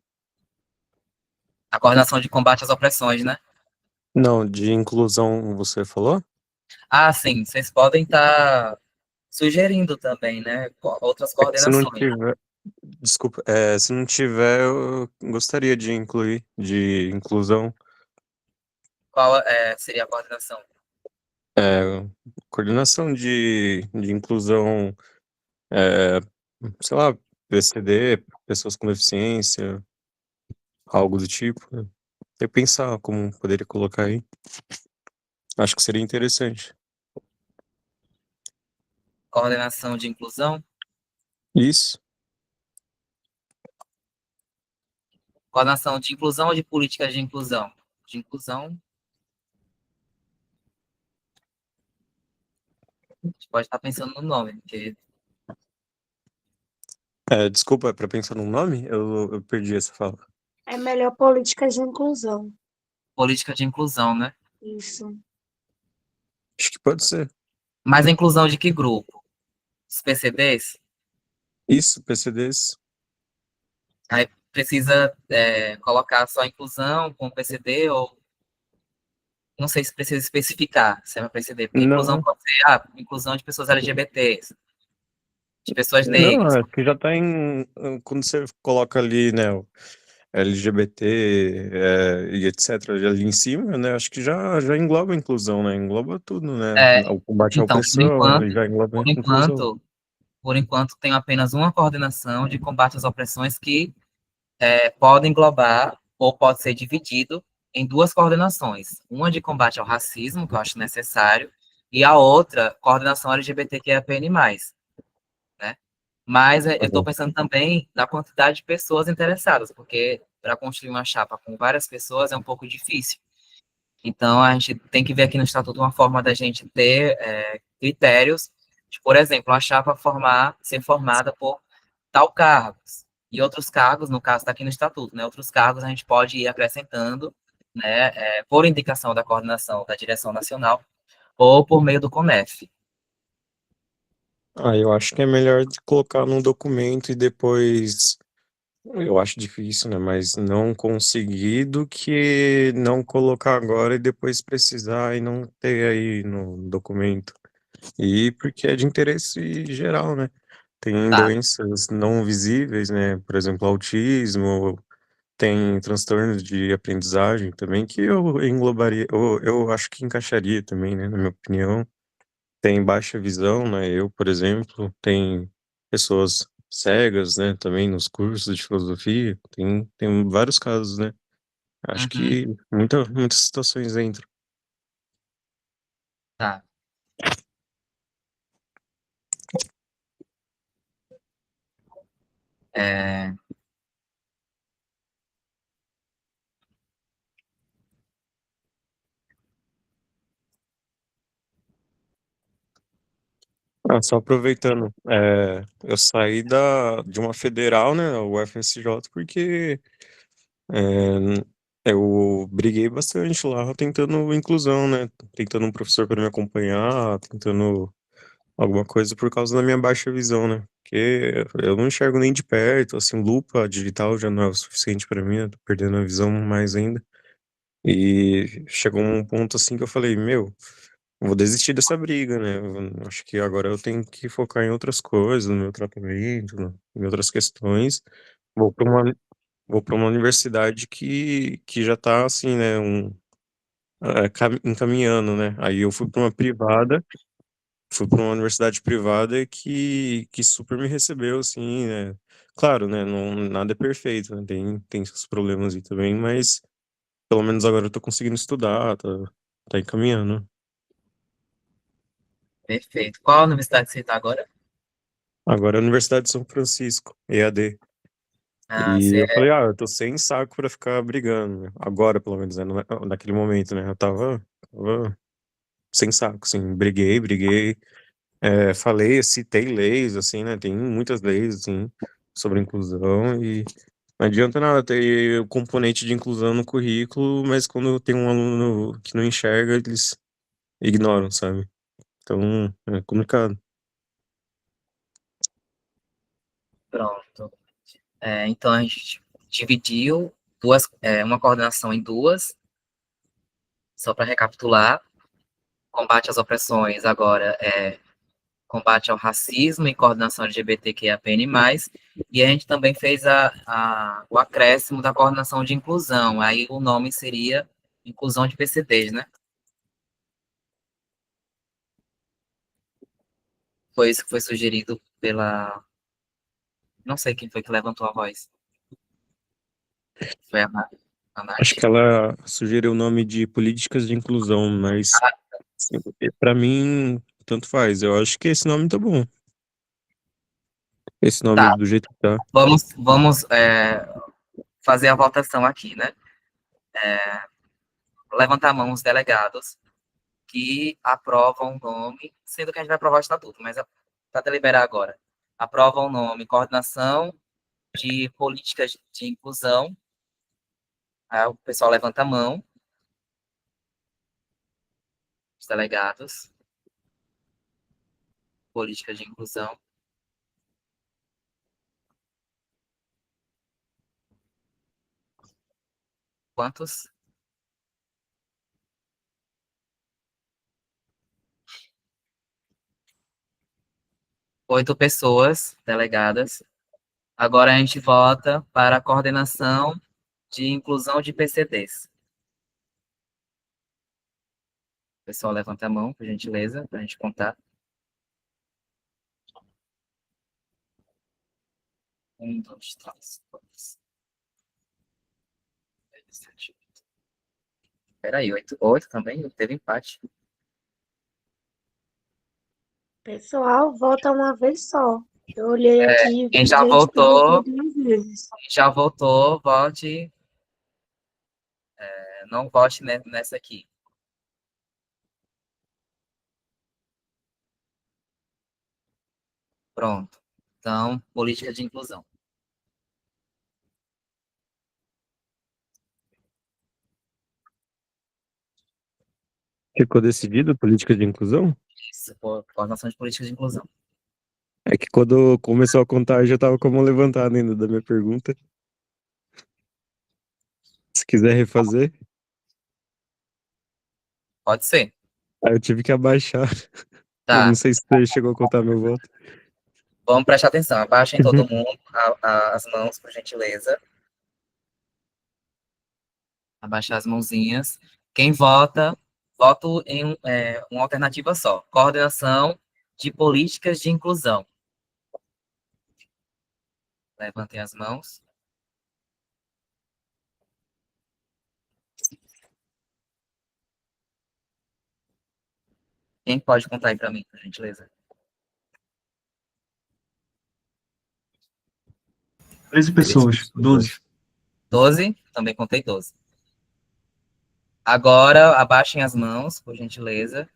A coordenação de combate às opressões, né? Não, de inclusão você falou? Sim, vocês podem estar sugerindo também, né? Outras Se não coordenações. tiver, desculpa, se não tiver, eu gostaria de incluir, de inclusão. Qual seria a coordenação? Coordenação de inclusão, sei lá, PCD, pessoas com deficiência, algo do tipo, né? Eu pensar como poderia colocar aí. Acho que seria interessante. Coordenação de inclusão? Isso. Coordenação de inclusão ou de políticas de inclusão? De inclusão. A gente pode estar pensando no nome, porque Desculpa, para pensar num nome? Eu perdi essa fala. É melhor política de inclusão. política de inclusão, né? Isso. Acho que pode ser. Mas a inclusão de que grupo? Os PCDs? Isso, PCDs. Aí precisa colocar só a inclusão com PCD ou... Não sei se precisa especificar se é uma PCD, porque inclusão Não, pode ser inclusão de pessoas LGBTs, de pessoas não, negras. acho que já tá quando você coloca ali, né, o LGBT e etc. ali em cima, né, acho que já engloba a inclusão, né, engloba tudo, né, o combate à Então, opressão, já engloba por a inclusão. enquanto, por enquanto, tenho apenas uma coordenação de combate às opressões que pode englobar ou pode ser dividido em duas coordenações. Uma de combate ao racismo, que eu acho necessário, e a outra, coordenação LGBTQIAPN+, né? Mas eu estou pensando também na quantidade de pessoas interessadas, porque para construir uma chapa com várias pessoas é um pouco difícil. Então, a gente tem que ver aqui no Estatuto uma forma da gente ter critérios, de, por exemplo, a chapa ser formada por tal cargos, e outros cargos, no caso está aqui no Estatuto, né, outros cargos a gente pode ir acrescentando, né, por indicação da coordenação da direção nacional, ou por meio do CONEF. Ah, eu acho que é melhor colocar num documento e depois. Eu acho difícil, né? Mas não conseguir do que não colocar agora e depois precisar e não ter aí no documento. E porque é de interesse geral, né? Tem Tá. doenças não visíveis, né? Por exemplo, autismo, tem transtornos de aprendizagem também, que eu englobaria, eu acho que encaixaria também, né? Na minha opinião. Tem baixa visão, né? Eu, por exemplo, tem pessoas cegas, né? Também nos cursos de filosofia, tem vários casos, né? Acho Uhum, que muitas situações entram. tá. É, Ah, só aproveitando, eu saí de uma federal, né? O FSJ, porque eu briguei bastante lá, tentando inclusão, né? Tentando um professor para me acompanhar, tentando alguma coisa por causa da minha baixa visão, né? Porque eu não enxergo nem de perto, assim, lupa digital já não é o suficiente para mim, eu tô perdendo a visão mais ainda. E chegou um ponto assim que eu falei, meu, vou desistir dessa briga, né? Eu acho que agora eu tenho que focar em outras coisas, no meu tratamento, em outras questões. Vou para uma, vou para uma universidade que já tá assim, né, encaminhando, né? Aí eu fui para uma privada. Fui para uma universidade privada que super me recebeu, assim, né? Claro, né? Não, nada é perfeito, né? Tem seus problemas aí também, mas pelo menos agora eu tô conseguindo estudar, tá encaminhando. perfeito. Qual a universidade que você está agora? Agora é a Universidade de São Francisco, EAD. Ah, E você eu falei, eu tô sem saco pra ficar brigando, né? Agora, pelo menos, né? Naquele momento, né? Eu tava sem saco, assim, briguei. Falei, citei leis, assim, né? Tem muitas leis, assim, sobre inclusão e não adianta nada ter o componente de inclusão no currículo, mas quando tem um aluno que não enxerga, eles ignoram, sabe? Então, é complicado. pronto. Então, a gente dividiu uma coordenação em duas, só para recapitular. Combate às opressões agora é combate ao racismo e coordenação LGBTQIAPN+, e a gente também fez o acréscimo da coordenação de inclusão, aí o nome seria inclusão de PCDs, né? Foi isso que foi sugerido não sei quem foi que levantou a voz, foi a Acho Nath? que ela sugeriu o nome de políticas de inclusão, mas Ah, assim, pra mim, tanto faz. Eu acho que esse nome tá bom. Esse nome tá, do jeito que tá. vamos fazer a votação aqui, né? Levantar a mão os delegados que aprovam o nome, sendo que a gente vai aprovar o estatuto, mas para deliberar agora. Aprovam o nome Coordenação de Políticas de Inclusão. Aí o pessoal levanta a mão, os delegados. Políticas de Inclusão. Quantos? 8 pessoas delegadas. Agora a gente vota para a coordenação de inclusão de PCDs. O pessoal levanta a mão, por gentileza, para a gente contar. Um, dois, três, quatro, seis, sete, oito. Peraí, oito também? Teve empate. Pessoal, vota uma vez só. Eu olhei aqui e Quem vi já gente que votou votou, 2 vezes. vote. Não vote nessa aqui. Pronto. Então, política de inclusão. Ficou decidido política de inclusão? Isso, coordenação de política de inclusão. É que quando começou a contar, eu já tava com a mão levantada ainda da minha pergunta. Se quiser refazer, Pode ser. aí eu tive que abaixar. Eu Tá. não sei se você chegou a contar meu voto. Vamos prestar atenção. Abaixem todo mundo as mãos, por gentileza. Abaixar as mãozinhas. Quem vota, voto em uma alternativa só. Coordenação de políticas de inclusão. Levantem as mãos. Quem pode contar aí para mim, por gentileza? 13 pessoas, 12. 12? Também contei 12. Agora, abaixem as mãos, por gentileza.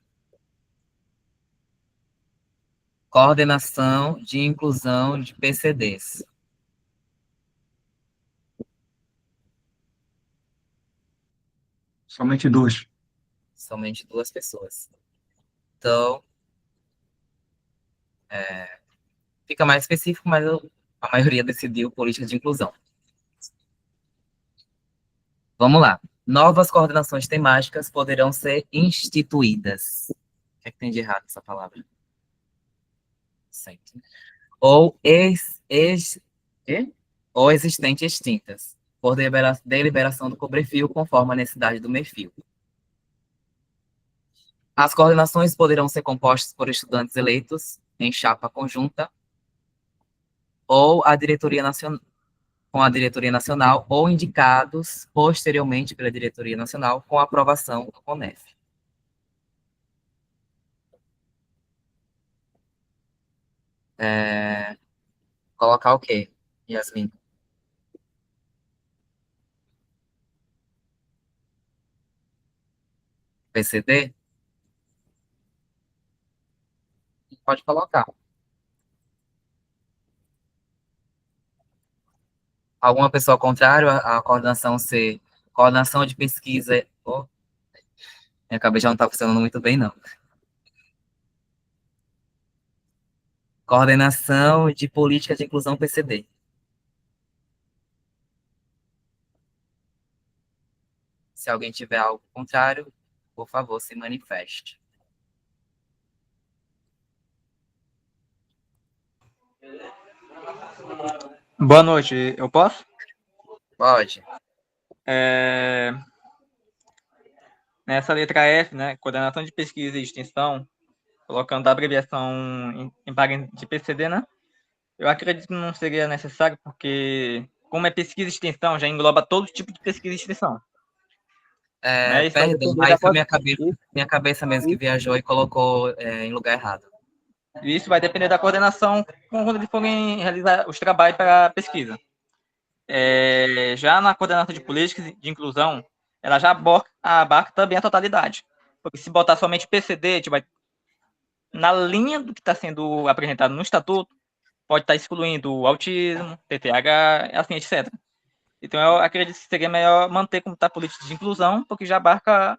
Coordenação de inclusão de PCDs. Somente 2. Somente 2 pessoas. Então, fica mais específico, mas a maioria decidiu política de inclusão. Vamos lá. Novas coordenações temáticas poderão ser instituídas. O que é que tem de errado essa palavra? Sempre. Ou ou existente extintas, por deliberação do Cobrefil, conforme a necessidade do MEFIL. As coordenações poderão ser compostas por estudantes eleitos em chapa conjunta ou com a diretoria nacional ou indicados posteriormente pela diretoria nacional com aprovação do CONEF. Colocar o quê, Yasmin? PCD? Pode colocar. Alguma pessoa contrária à coordenação ser coordenação de pesquisa? Oh, minha cabeça já não está funcionando muito bem, não. Coordenação de política de inclusão PCD. Se alguém tiver algo contrário, por favor, se manifeste. Boa noite, eu posso? Pode. Nessa letra F, né, coordenação de pesquisa e extensão, colocando a abreviação em parênteses de PCD, né? Eu acredito que não seria necessário, porque como é pesquisa e extensão, já engloba todo tipo de pesquisa e extensão. Né? Isso vai Perdão, depender aí da foi minha cabeça mesmo que viajou e colocou em lugar errado. Isso vai depender da coordenação quando eles forem realizar os trabalhos para a pesquisa. Já na coordenação de políticas de inclusão, ela já abarca também a totalidade. Porque se botar somente PCD, a gente vai, na linha do que está sendo apresentado no estatuto, pode estar excluindo autismo, TTAH, assim, etc. Então, eu acredito que seria melhor manter como está a política de inclusão, porque já abarca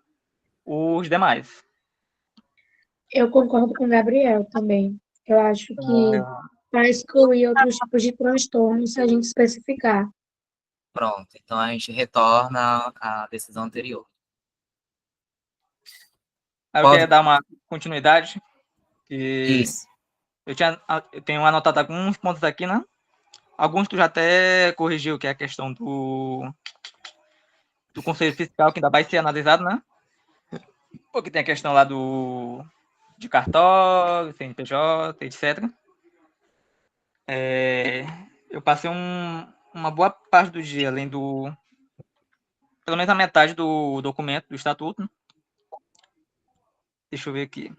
os demais. Eu concordo com o Gabriel também. Eu acho que para excluir outros tipos de transtornos, se a gente especificar. Pronto, então a gente retorna à decisão anterior. Aí eu queria dar uma continuidade. Isso. Eu tenho anotado alguns pontos aqui, né? Alguns tu já até corrigiu, que é a questão do Conselho Fiscal, que ainda vai ser analisado, né? Porque tem a questão lá de cartório, CNPJ, etc. eu passei uma boa parte do dia lendo pelo menos a metade do documento, do estatuto, né? Deixa eu ver aqui.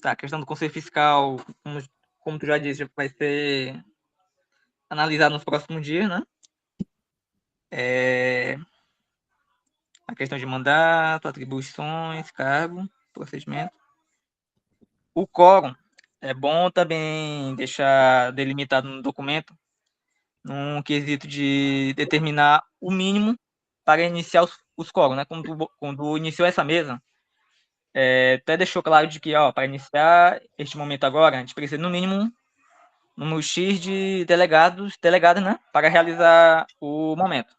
Tá, a questão do conselho fiscal, como tu já disse, vai ser analisado nos próximos dias, né? A questão de mandato, atribuições, cargo, procedimento. O quórum é bom também deixar delimitado no documento, num quesito de determinar o mínimo para iniciar os quórums, né? Quando iniciou essa mesa, até deixou claro de que, ó, para iniciar este momento agora, a gente precisa no mínimo número X de delegadas, né, para realizar o momento.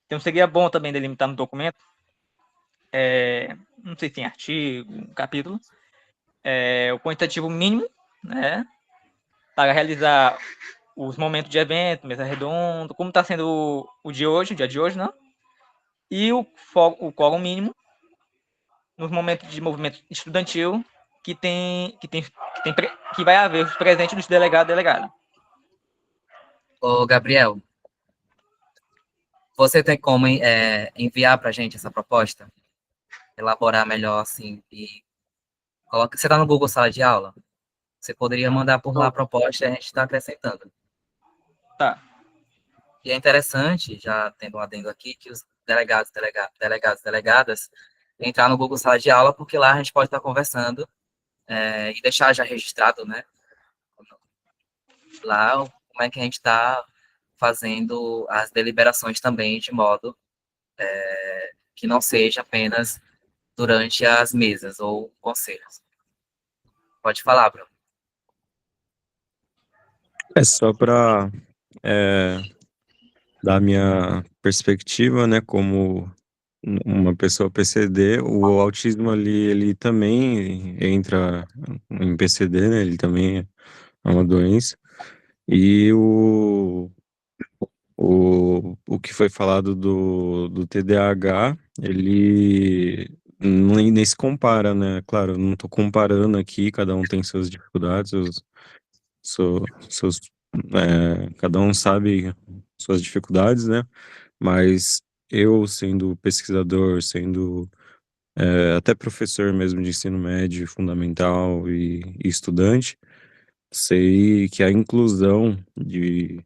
Então seria bom também delimitar no documento, não sei se tem artigo, capítulo, o quantitativo mínimo, né, para realizar os momentos de evento, mesa redonda, como está sendo o dia de hoje, né, e o quórum mínimo nos momentos de movimento estudantil que vai haver os presentes dos delegados e delegadas. Ô, Gabriel, você tem como enviar para a gente essa proposta? Elaborar melhor, assim, e coloca. Você está no Google Sala de Aula? Você poderia mandar por lá a proposta e a gente está acrescentando. Tá. E é interessante, já tendo um adendo aqui, que os delegadas, entrar no Google Sala de Aula, porque lá a gente pode estar conversando e deixar já registrado, né? Lá, como é que a gente está fazendo as deliberações também, de modo que não seja apenas durante as mesas ou conselhos. Pode falar, Bruno. É só para dar a minha perspectiva, né, como uma pessoa PCD, o autismo ali, ele também entra em PCD, né, ele também é uma doença, e o que foi falado do TDAH, ele nem se compara, né, claro, eu não tô comparando aqui, cada um tem suas dificuldades, seus, cada um sabe suas dificuldades, né? Mas eu, sendo pesquisador, sendo até professor mesmo de ensino médio, fundamental e estudante, sei que a inclusão de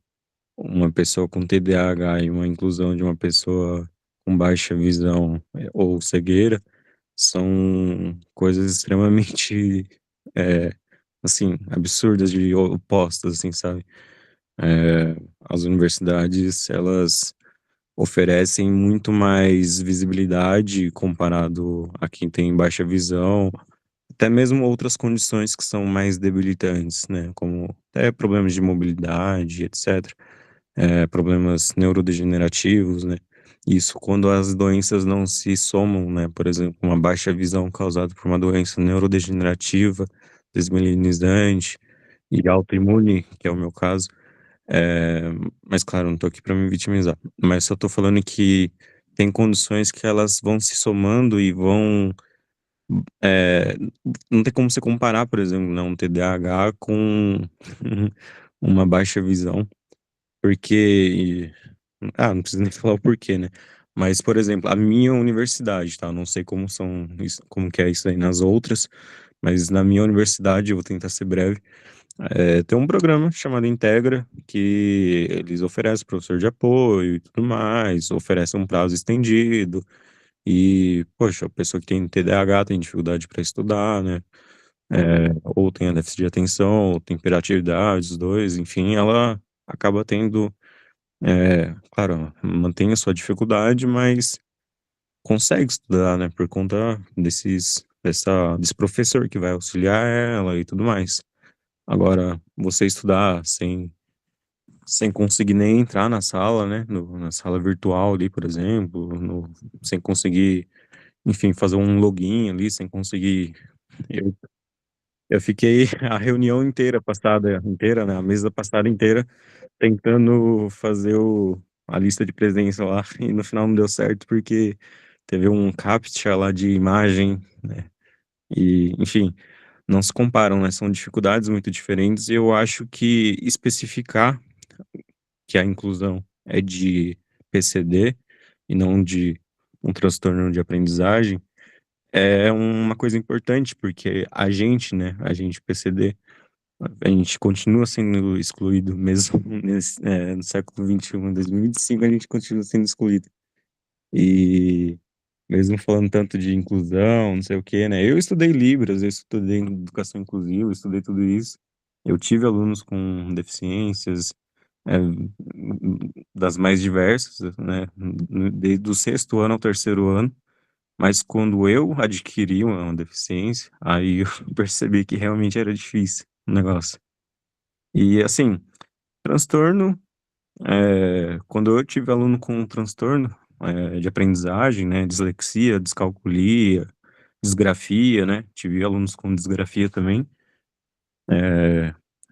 uma pessoa com TDAH e uma inclusão de uma pessoa com baixa visão ou cegueira são coisas extremamente, assim, absurdas de opostas, assim, sabe? As universidades, elas oferecem muito mais visibilidade comparado a quem tem baixa visão, até mesmo outras condições que são mais debilitantes, né, como até problemas de mobilidade, etc., problemas neurodegenerativos, né, isso quando as doenças não se somam, né, por exemplo, uma baixa visão causada por uma doença neurodegenerativa, desmelinizante e autoimune, que é o meu caso, é, mas claro, não tô aqui para me vitimizar. Mas só tô falando que tem condições que elas vão se somando e vão. é, não tem como você comparar, por exemplo, né, um TDAH com uma baixa visão, porque. Não preciso nem falar o porquê, né? Mas, por exemplo, a minha universidade, tá? Não sei como que é isso aí nas outras, mas na minha universidade, eu vou tentar ser breve. Tem um programa chamado Integra, que eles oferecem professor de apoio e tudo mais, oferecem um prazo estendido, e, poxa, a pessoa que tem TDAH tem dificuldade para estudar, né? Ou tem a déficit de atenção, ou tem hiperatividade, os dois, enfim, ela acaba tendo, claro, mantém a sua dificuldade, mas consegue estudar, né? Por conta desse professor que vai auxiliar ela e tudo mais. Agora, você estudar sem conseguir nem entrar na sala, né? Na sala virtual ali, por exemplo, sem conseguir, enfim, fazer um login ali, sem conseguir. Eu, eu fiquei a reunião inteira, né? A mesa passada inteira, tentando fazer a lista de presença lá, e no final não deu certo, porque teve um captcha lá de imagem, né? E, enfim. não se comparam, né? São dificuldades muito diferentes, e eu acho que especificar que a inclusão é de PCD e não de um transtorno de aprendizagem é uma coisa importante, porque a gente, né, a gente PCD, a gente continua sendo excluído, mesmo no século XXI, em 2025, a gente continua sendo excluído. E mesmo falando tanto de inclusão, não sei o quê, né? Eu estudei Libras, eu estudei educação inclusiva, eu estudei tudo isso. Eu tive alunos com deficiências, é, das mais diversas, né? Desde o sexto ano ao terceiro ano. Mas quando eu adquiri uma deficiência, aí eu percebi que realmente era difícil o negócio. E assim, transtorno, quando eu tive aluno com transtorno de aprendizagem, né, dislexia, descalculia, disgrafia, né, tive alunos com disgrafia também,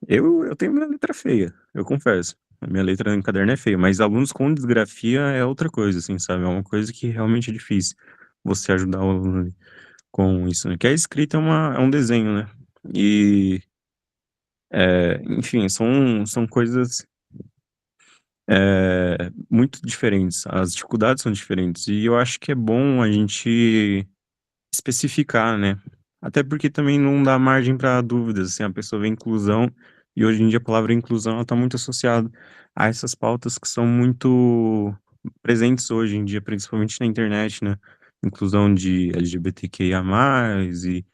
eu tenho minha letra feia, eu confesso. A minha letra em caderno é feia, mas alunos com disgrafia é outra coisa, assim, sabe? É uma coisa que realmente é difícil você ajudar o aluno ali com isso, né? Que a escrita é um desenho, né? E, enfim, são coisas muito diferentes. As dificuldades são diferentes. E eu acho que é bom a gente especificar, né? Até porque também não dá margem para dúvidas, assim, a pessoa vê inclusão, e hoje em dia a palavra inclusão ela está muito associada a essas pautas que são muito presentes hoje em dia, principalmente na internet, né? Inclusão de LGBTQIA+, e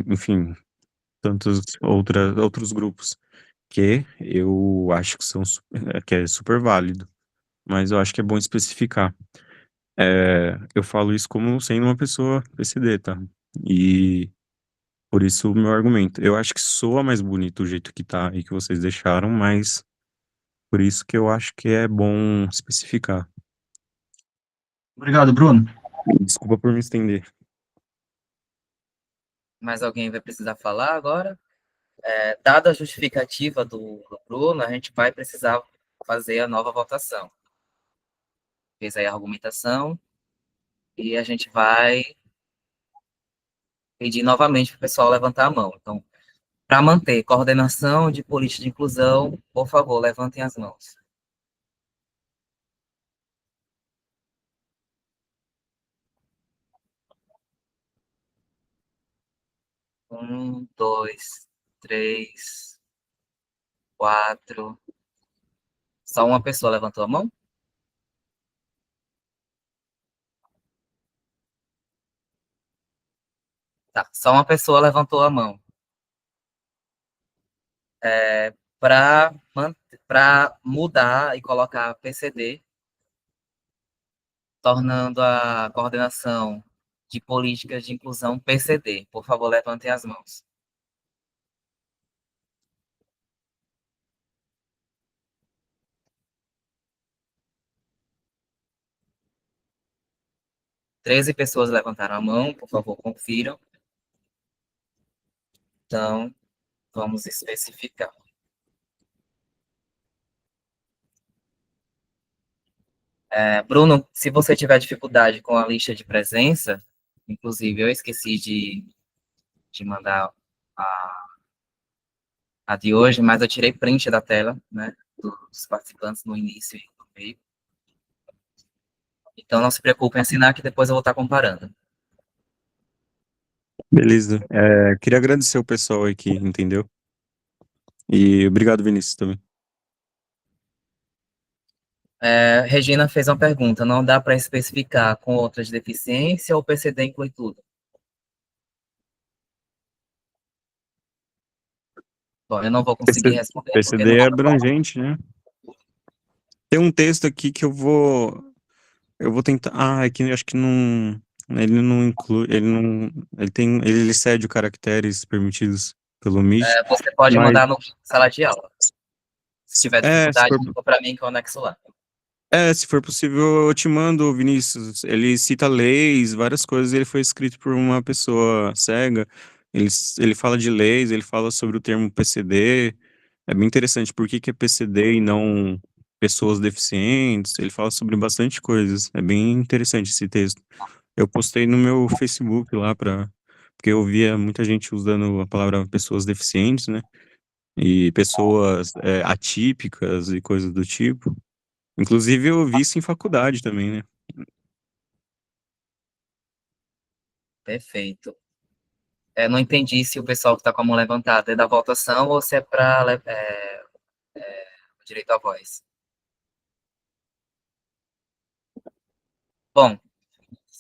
enfim, tantos outros grupos, que eu acho que que é super válido, mas eu acho que é bom especificar. Eu falo isso como sendo uma pessoa PCD, tá? E por isso o meu argumento. Eu acho que soa mais bonito o jeito que tá e que vocês deixaram, mas por isso que eu acho que é bom especificar. Obrigado, Bruno. Desculpa por me estender. Mais alguém vai precisar falar agora? Dada a justificativa do Bruno, a gente vai precisar fazer a nova votação. Fez aí a argumentação e a gente vai pedir novamente para o pessoal levantar a mão. Então, para manter coordenação de política de inclusão, por favor, levantem as mãos. Um, dois, três, quatro. Só uma pessoa levantou a mão? Tá, só uma pessoa levantou a mão. Para mudar e colocar PCD, tornando a coordenação de políticas de inclusão PCD. Por favor, levantem as mãos. Treze pessoas levantaram a mão, por favor, confiram. Então, vamos especificar. Bruno, se você tiver dificuldade com a lista de presença, inclusive eu esqueci de mandar a de hoje, mas eu tirei print da tela, né, dos participantes no início e no meio. Então, não se preocupem em assinar, que depois eu vou estar comparando. Beleza. Queria agradecer o pessoal aí que entendeu. E obrigado, Vinícius, também. Regina fez uma pergunta, não dá para especificar com outras deficiências ou o PCD inclui tudo? Bom, eu não vou conseguir responder, porque PCD não é dá para falar. abrangente, né? Tem um texto aqui que eu vou tentar. É que eu acho que não, ele não inclui, ele não, ele cede os caracteres permitidos pelo MIT, Você pode mas mandar no sala de aula. Se tiver se dificuldade, for, manda para mim que eu anexo lá. se for possível, eu te mando, Vinícius. Ele cita leis, várias coisas. Ele foi escrito por uma pessoa cega. Ele fala de leis, ele fala sobre o termo PCD. É bem interessante. Por que que é PCD e não pessoas deficientes? Ele fala sobre bastante coisas. É bem interessante esse texto. Eu postei no meu Facebook lá para Porque eu via muita gente usando a palavra pessoas deficientes, né? E pessoas atípicas e coisas do tipo. Inclusive, eu vi isso em faculdade também, né? Perfeito. Não entendi se o pessoal que está com a mão levantada é da votação ou se é para direito à voz. Bom,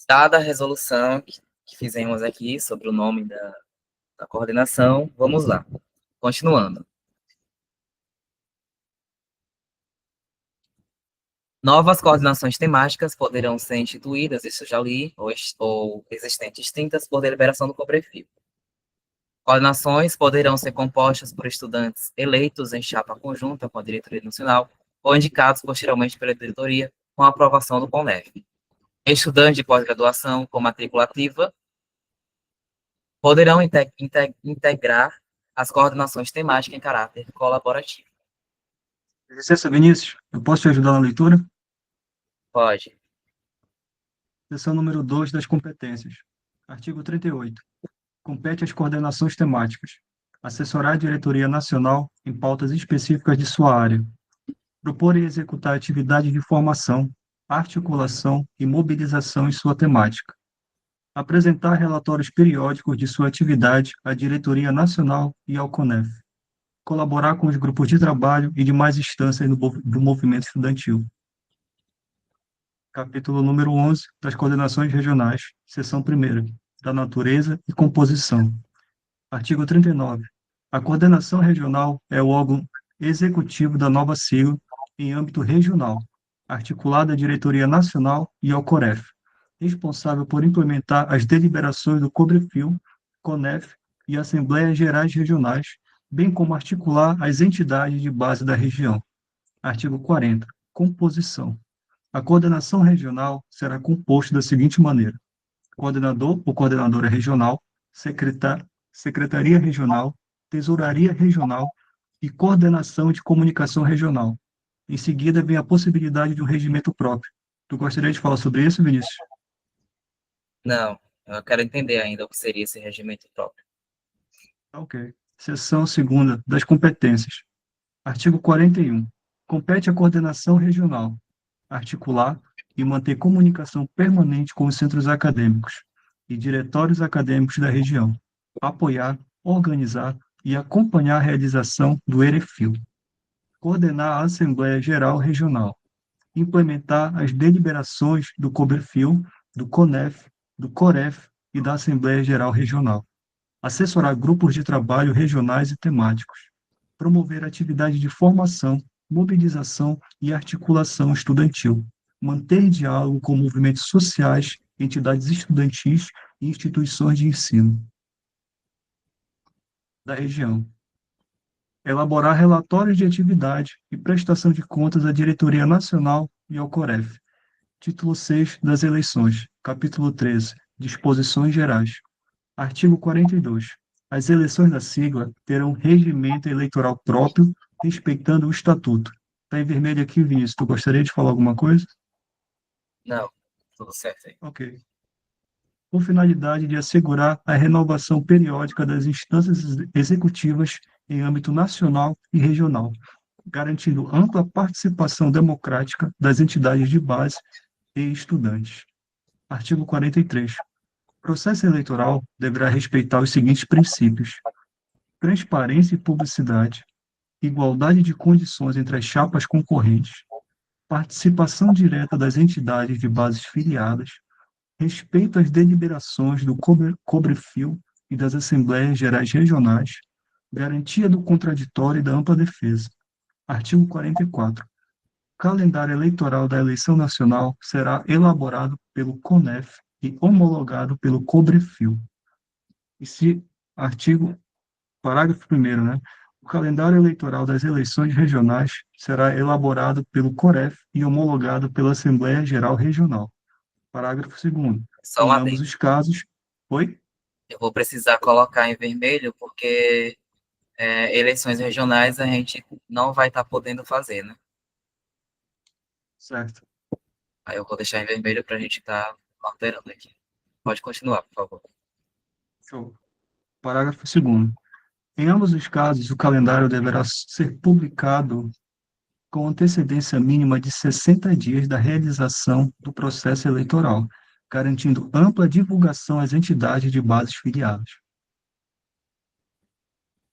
dada a resolução que fizemos aqui sobre o nome da coordenação, vamos lá. Continuando. Novas coordenações temáticas poderão ser instituídas, isso eu já li, ou existentes extintas por deliberação do Cobrefil. Coordenações poderão ser compostas por estudantes eleitos em chapa conjunta com a diretoria nacional ou indicados posteriormente pela diretoria com a aprovação do CONEF. Estudantes de pós-graduação com matrícula ativa poderão integrar as coordenações temáticas em caráter colaborativo. Licença, Vinícius, eu posso te ajudar na leitura? Pode. Seção número 2 das competências. Artigo 38. Compete às coordenações temáticas assessorar a diretoria nacional em pautas específicas de sua área, propor e executar atividades de formação, articulação e mobilização em sua temática, apresentar relatórios periódicos de sua atividade à diretoria nacional e ao CONEF, colaborar com os grupos de trabalho e demais instâncias do movimento estudantil. Capítulo número 11 das coordenações regionais, seção 1ª, da natureza e composição. Artigo 39. A coordenação regional é o órgão executivo da nova sigla em âmbito regional, articulada à diretoria nacional e ao COREF, responsável por implementar as deliberações do COBREFIL, CONEF e Assembleias Gerais Regionais, bem como articular as entidades de base da região. Artigo 40. Composição. A coordenação regional será composta da seguinte maneira: coordenador ou coordenadora regional, secretaria regional, tesouraria regional e coordenação de comunicação regional. Em seguida, vem a possibilidade de um regimento próprio. Tu gostaria de falar sobre isso, Vinícius? Não, eu quero entender ainda o que seria esse regimento próprio. Ok. Seção 2ª das competências. Artigo 41. Compete à coordenação regional articular e manter comunicação permanente com os centros acadêmicos e diretórios acadêmicos da região, apoiar, organizar e acompanhar a realização do EREFIL, coordenar a Assembleia Geral Regional, implementar as deliberações do COBREFIL, do CONEF, do COREF e da Assembleia Geral Regional, assessorar grupos de trabalho regionais e temáticos, promover atividades de formação, mobilização e articulação estudantil, manter diálogo com movimentos sociais, entidades estudantis e instituições de ensino da região, elaborar relatórios de atividade e prestação de contas à Diretoria Nacional e ao COREF. Título 6 das eleições, capítulo 13, disposições gerais. Artigo 42. As eleições da sigla terão regimento eleitoral próprio, respeitando o estatuto. Está em vermelho aqui, Vinícius. Tu gostaria de falar alguma coisa? Não, tudo certo aí. Ok. Com finalidade de assegurar a renovação periódica das instâncias executivas em âmbito nacional e regional, garantindo ampla participação democrática das entidades de base e estudantes. Artigo 43. O processo eleitoral deverá respeitar os seguintes princípios: transparência e publicidade, igualdade de condições entre as chapas concorrentes, participação direta das entidades de bases filiadas, respeito às deliberações do COBREFIL e das Assembleias Gerais Regionais, garantia do contraditório e da ampla defesa. Artigo 44. O calendário eleitoral da eleição nacional será elaborado pelo CONEF e homologado pelo COBREFIL. Parágrafo 1º, né? O calendário eleitoral das eleições regionais será elaborado pelo COREF e homologado pela Assembleia Geral Regional. Parágrafo 2º. Só um Em ambos adendo. os casos... Oi? Eu vou precisar colocar em vermelho porque eleições regionais a gente não vai estar podendo fazer, né? Certo. Aí eu vou deixar em vermelho para a gente estar alterando aqui. Pode continuar, por favor. Show. Parágrafo 2º. Em ambos os casos, o calendário deverá ser publicado com antecedência mínima de 60 dias da realização do processo eleitoral, garantindo ampla divulgação às entidades de bases filiadas.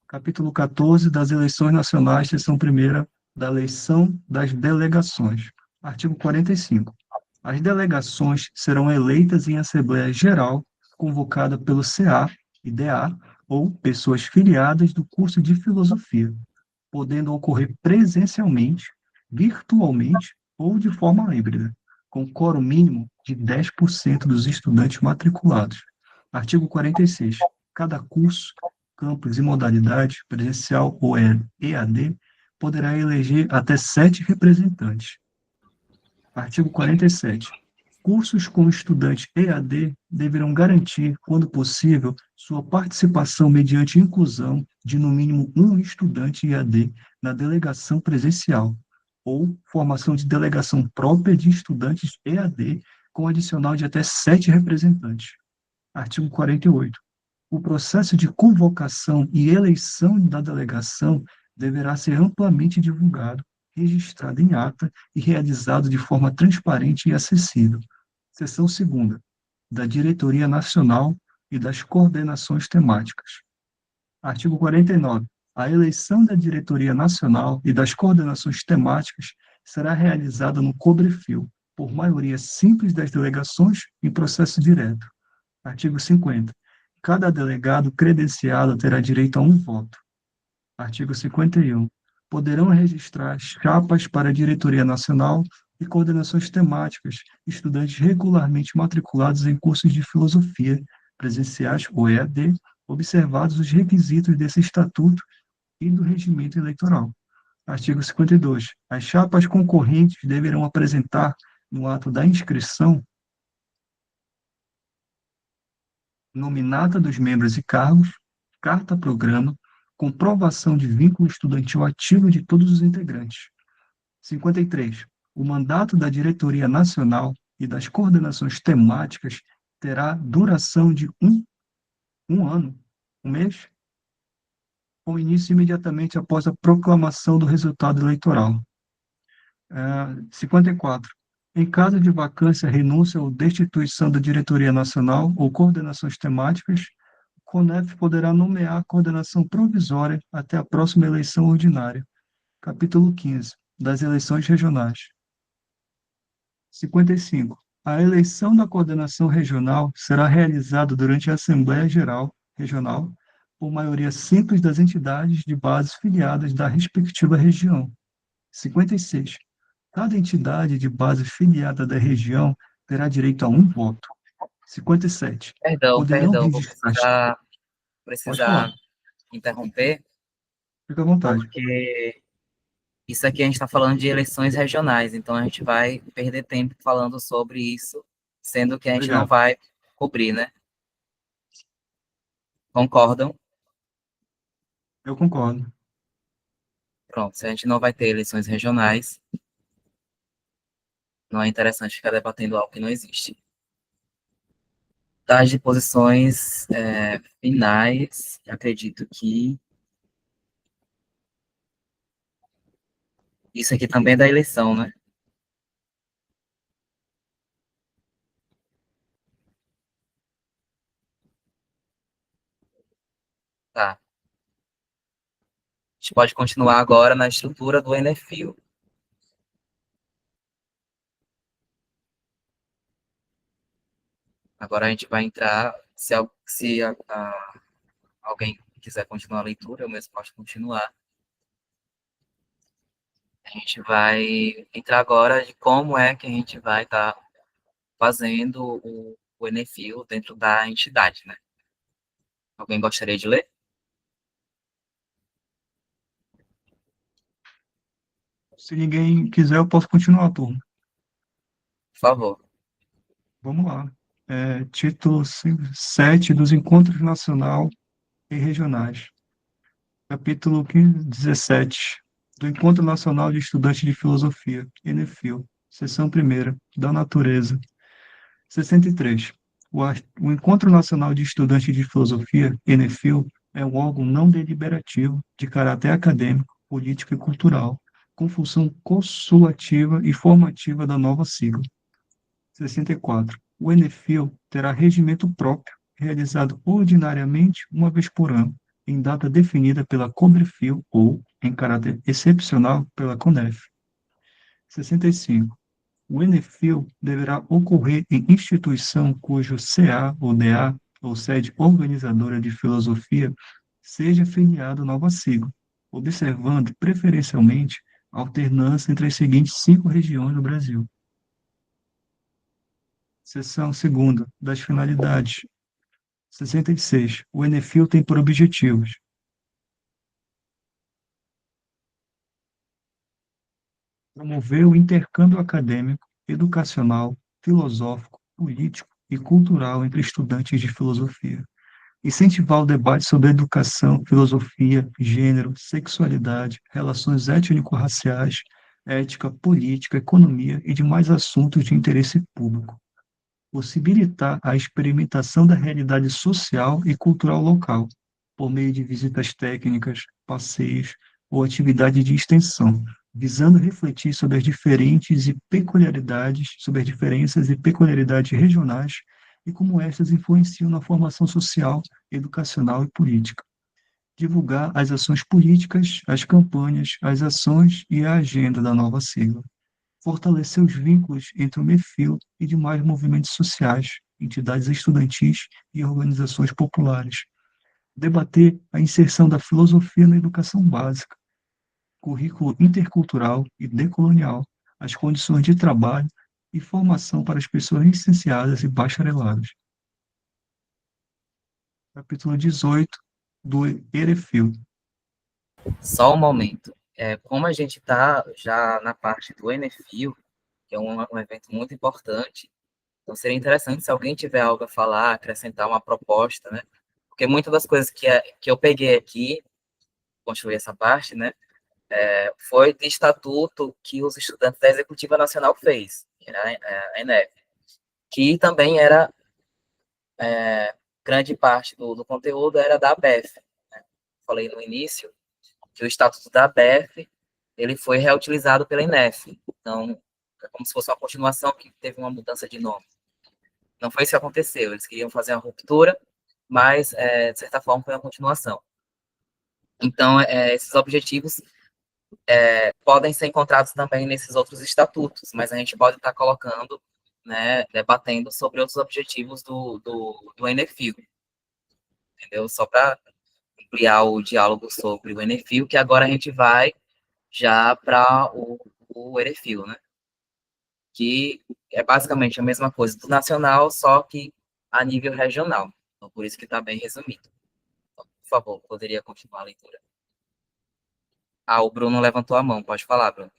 Capítulo 14 das eleições nacionais, seção 1ª, da eleição das delegações. Artigo 45. As delegações serão eleitas em Assembleia Geral, convocada pelo CA e DA, ou pessoas filiadas do curso de Filosofia, podendo ocorrer presencialmente, virtualmente ou de forma híbrida, com quórum mínimo de 10% dos estudantes matriculados. Artigo 46. Cada curso, campus e modalidade, presencial ou EAD, poderá eleger até 7 representantes. Artigo 47. Cursos com estudantes EAD deverão garantir, quando possível, sua participação mediante inclusão de, no mínimo, um estudante EAD na delegação presencial, ou formação de delegação própria de estudantes EAD, com adicional de até 7 representantes. Artigo 48. O processo de convocação e eleição da delegação deverá ser amplamente divulgado, registrado em ata e realizado de forma transparente e acessível. Seção 2ª, da Diretoria Nacional e das Coordenações Temáticas. Artigo 49. A eleição da Diretoria Nacional e das Coordenações Temáticas será realizada no cobrefil, por maioria simples das delegações, em processo direto. Artigo 50. Cada delegado credenciado terá direito a um voto. Artigo 51. Poderão registrar chapas para a Diretoria Nacional e coordenações temáticas estudantes regularmente matriculados em cursos de filosofia, presenciais ou EAD, observados os requisitos desse estatuto e do regimento eleitoral. Artigo 52. As chapas concorrentes deverão apresentar, no ato da inscrição, nominata dos membros e cargos, carta-programa, comprovação de vínculo estudantil ativo de todos os integrantes. 53. O mandato da Diretoria Nacional e das coordenações temáticas terá duração de um ano, um mês, com início imediatamente após a proclamação do resultado eleitoral. 54. Em caso de vacância, renúncia ou destituição da Diretoria Nacional ou coordenações temáticas, o CONEF poderá nomear a coordenação provisória até a próxima eleição ordinária. Capítulo 15. Das eleições regionais. 55. A eleição da coordenação regional será realizada durante a Assembleia Geral Regional, por maioria simples das entidades de base filiadas da respectiva região. 56. Cada entidade de base filiada da região terá direito a um voto. 57. Perdão, Poderão vou registrar... Pode falar. precisar interromper, Fica à vontade. porque isso aqui a gente está falando de eleições regionais, então a gente vai perder tempo falando sobre isso, sendo que a gente não Obrigado. vai cobrir, né? Concordam? Eu concordo. Pronto, se a gente não vai ter eleições regionais, não é interessante ficar debatendo algo que não existe. Das disposições finais, acredito que isso aqui também é da eleição, né? Tá. A gente pode continuar agora na estrutura do Enefil. Agora a gente vai entrar, se alguém quiser continuar a leitura, eu mesmo posso continuar. A gente vai entrar agora de como é que a gente vai estar fazendo o Enefil dentro da entidade, né? Alguém gostaria de ler? Se ninguém quiser, eu posso continuar, turma. Por favor. Vamos lá. Título 7 dos Encontros Nacional e Regionais. Capítulo 17 do Encontro Nacional de Estudantes de Filosofia, Enefil. Seção 1ª, da Natureza. 63. O Encontro Nacional de Estudantes de Filosofia, ENEFIL, é um órgão não deliberativo de caráter acadêmico, político e cultural, com função consultativa e formativa da nova sigla. 64. O ENEFIL terá regimento próprio, realizado ordinariamente uma vez por ano, em data definida pela CONDREFIL ou, em caráter excepcional, pela CONEF. 65. O ENEFIL deverá ocorrer em instituição cujo CA ou DA, ou sede organizadora de filosofia, seja filiado à nova sigla, observando preferencialmente a alternância entre as seguintes 5 regiões do Brasil. Seção segunda, das finalidades. 66. O ENEFIL tem por objetivos: promover o intercâmbio acadêmico, educacional, filosófico, político e cultural entre estudantes de filosofia, incentivar o debate sobre educação, filosofia, gênero, sexualidade, relações étnico-raciais, ética, política, economia e demais assuntos de interesse público, possibilitar a experimentação da realidade social e cultural local, por meio de visitas técnicas, passeios ou atividades de extensão, visando refletir sobre as diferentes e peculiaridades, sobre as diferenças e peculiaridades regionais e como estas influenciam na formação social, educacional e política. Divulgar as ações políticas, as campanhas, as ações e a agenda da nova sigla. Fortalecer os vínculos entre o MEFIL e demais movimentos sociais, entidades estudantis e organizações populares. Debater a inserção da filosofia na educação básica, currículo intercultural e decolonial, as condições de trabalho e formação para as pessoas licenciadas e bachareladas. Capítulo 18 do EREFIL. Só um momento. Como a gente está já na parte do ENEFIL, que é um evento muito importante, então seria interessante se alguém tiver algo a falar, acrescentar uma proposta, né? Porque muitas das coisas que eu peguei aqui, construir essa parte, né, foi de estatuto que os estudantes da Executiva Nacional fez, que era a ENEP, que também era grande parte do conteúdo era da ABEF. Né? Falei no início que o estatuto da ABEF ele foi reutilizado pela INEF, então é como se fosse uma continuação que teve uma mudança de nome. Não foi isso que aconteceu, eles queriam fazer uma ruptura, mas, de certa forma, foi uma continuação. Então, esses objetivos podem ser encontrados também nesses outros estatutos, mas a gente pode estar colocando, né, debatendo sobre outros objetivos do ENEFIL, entendeu? Só para ampliar o diálogo sobre o ENEFIL, que agora a gente vai já para o EREFIL, né? Que é basicamente a mesma coisa do nacional, só que a nível regional. Então, por isso que está bem resumido. Então, por favor, poderia continuar a leitura. O Bruno levantou a mão. Pode falar, Bruno.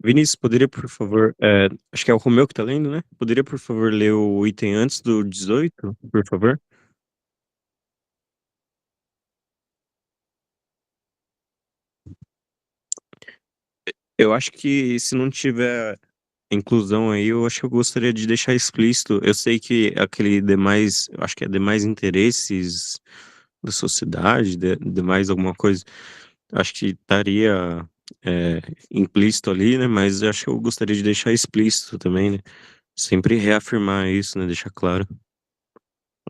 Vinícius, poderia, por favor, acho que é o Romeu que tá lendo, né? Poderia, por favor, ler o item antes do 18, por favor? Eu acho que se não tiver inclusão aí, eu acho que eu gostaria de deixar explícito. Eu sei que aquele demais, eu acho que é demais interesses da sociedade, demais alguma coisa, acho que estaria implícito ali, né? Mas eu acho que eu gostaria de deixar explícito também, né? Sempre reafirmar isso, né? Deixar claro.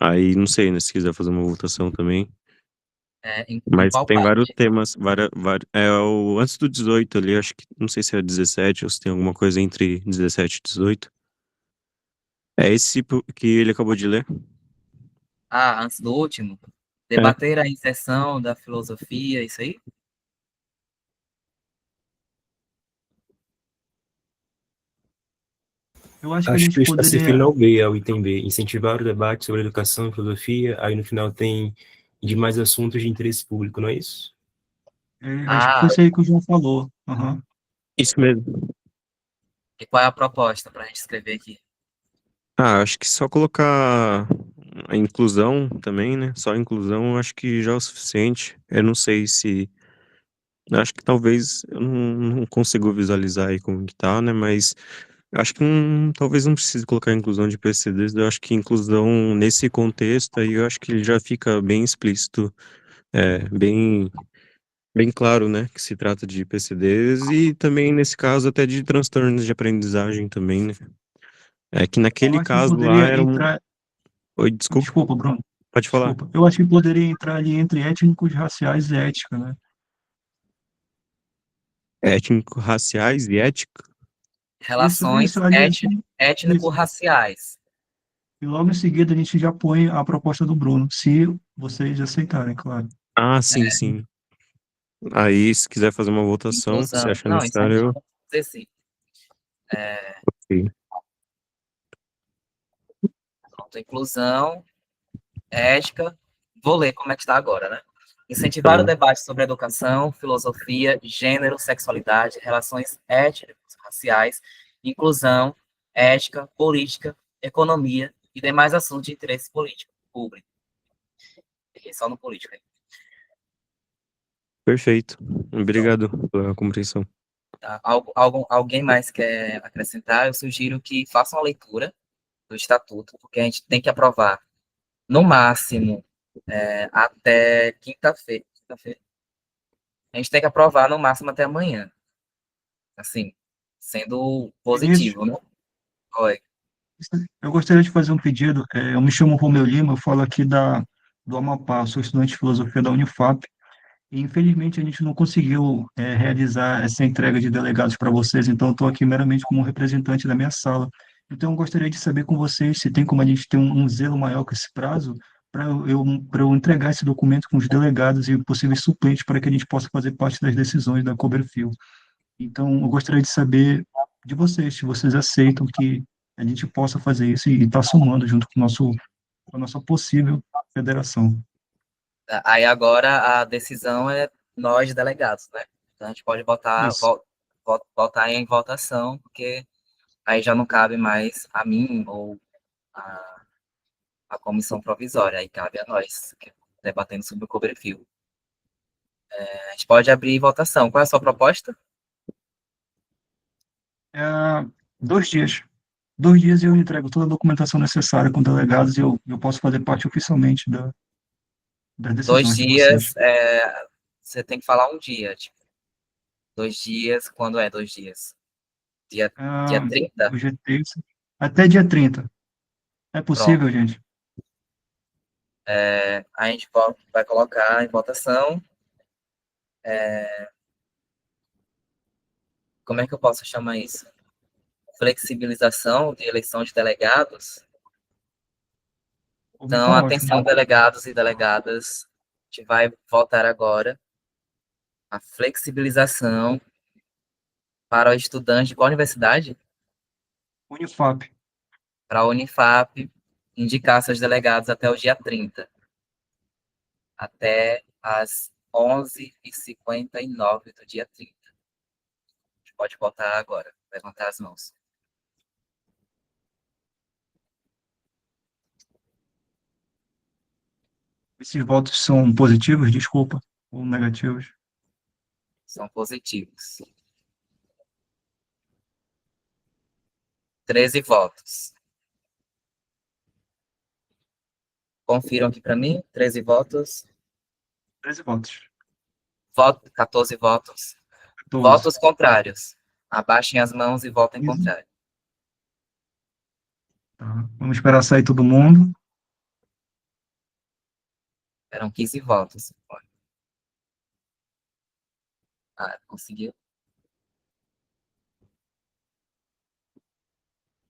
Aí, não sei, né? Se quiser fazer uma votação também. Em Mas qual tem vários parte? temas, é o antes do 18 ali, acho que, não sei se é 17 ou se tem alguma coisa entre 17 e 18. É esse que ele acabou de ler? Antes do último. É. Debater a inserção da filosofia, isso aí? Eu acho que a Acho que gente está se poderia. final B, é o item B, incentivar o debate sobre educação e filosofia, aí no final tem demais assuntos de interesse público, não é isso? Acho que foi Ah, isso aí que o João falou. Aham. Isso mesmo. e qual é a proposta para a gente escrever aqui? Acho que só colocar a inclusão também, né? Só a inclusão eu acho que já é o suficiente. Eu não sei se. Acho que talvez eu não consigo visualizar aí como que tá, né? Mas Eu acho que talvez não precise colocar inclusão de PCDs, eu acho que inclusão nesse contexto aí, eu acho que ele já fica bem explícito, bem, bem claro, né, que se trata de PCDs e também, nesse caso, até de transtornos de aprendizagem também, né. É que Eu naquele acho que caso lá poderia era um... entrar. Oi, desculpa, Desculpa, Bruno. pode falar. Desculpa. Eu acho que poderia entrar ali entre étnicos, raciais e ética, né? Étnico-raciais e ética? Isso Relações ali, assim, isso. étnico-raciais. E logo em seguida a gente já põe a proposta do Bruno, se vocês aceitarem, claro. Ah, sim, sim. Aí, se quiser fazer uma votação, se Inclusão. acha Não, isso a gente necessário, pode dizer sim. É, eu... pronto, inclusão, ética. Vou ler como é que está agora, né? Incentivar o Então, debate sobre educação, filosofia, gênero, sexualidade, relações étnicas, raciais, inclusão, ética, política, economia e demais assuntos de interesse político, público. E só no político. perfeito. Obrigado pela compreensão. Tá? Alguém mais quer acrescentar? Eu sugiro que façam a leitura do estatuto, porque a gente tem que aprovar, no máximo, até quinta-feira. Quinta-feira. A gente tem que aprovar no máximo até amanhã. Assim, sendo Vinícius, positivo, né? Oi. eu gostaria de fazer um pedido. Eu me chamo Romeu Lima, eu falo aqui do Amapá, sou estudante de filosofia da Unifap. E, infelizmente, a gente não conseguiu realizar essa entrega de delegados para vocês, então eu estou aqui meramente como representante da minha sala. Então, eu gostaria de saber com vocês se tem como a gente ter um zelo maior com esse prazo para eu entregar esse documento com os delegados e possíveis suplentes para que a gente possa fazer parte das decisões da Coberfield. Então, eu gostaria de saber de vocês, se vocês aceitam que a gente possa fazer isso e estar somando junto com com a nossa possível federação. Aí agora a decisão é nós delegados, né? Então a gente pode Isso. botar em votação, porque aí já não cabe mais a mim ou a comissão provisória, aí cabe a nós, debatendo sobre o Coberfield. A gente pode abrir votação. Qual é a sua proposta? É, 2 dias. 2 dias eu entrego toda a documentação necessária com delegados e eu posso fazer parte oficialmente das Dois decisões de vocês. dias, você tem que falar um dia, tipo, 2 dias, quando é 2 dias? Dia Ah, 30. hoje é terça. Até dia 30. É Pronto. possível, gente? A gente vai colocar em votação, como é que eu posso chamar isso? Flexibilização de eleição de delegados. Por mim Então, tá ótimo. atenção, delegados e delegadas, a gente vai votar agora a flexibilização para o estudante de qual universidade? Unifap. Para a Unifap, indicar seus delegados até o dia 30, até às 11h59 do dia 30. A gente pode votar agora, levantar as mãos. Esses votos são positivos, desculpa, ou negativos? São positivos. 13 votos. Confiram aqui para mim, 13 votos. 13 votos. 14 votos. 12. Votos contrários. Abaixem as mãos e votem 15. contrário. Tá. Vamos esperar sair todo mundo. Eram 15 votos. Conseguiu.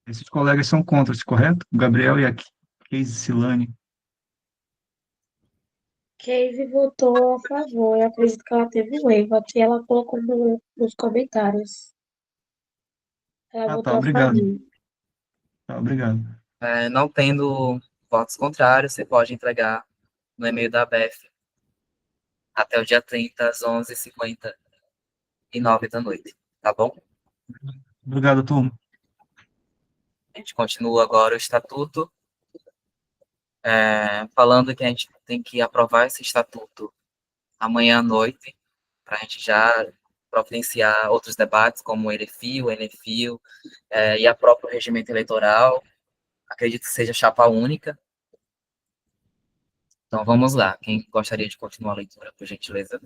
Esses colegas são contra, correto? O Gabriel e a Casey Silane. Casey votou a favor. Eu acredito que ela teve um erro aqui. Ela colocou nos comentários. Ela Ah, tá, votou a obrigado. favor. Tá, obrigado. Não tendo votos contrários, você pode entregar no e-mail da ABEF até o dia 30, às 11h59 da noite. Tá bom? Obrigado, turma. A gente continua agora o estatuto, falando que a gente tem que aprovar esse estatuto amanhã à noite, para a gente já providenciar outros debates, como o EREFIO, o ENEFIO, e a próprio regimento eleitoral. Acredito que seja chapa única. Então, vamos lá. Quem gostaria de continuar a leitura, por gentileza?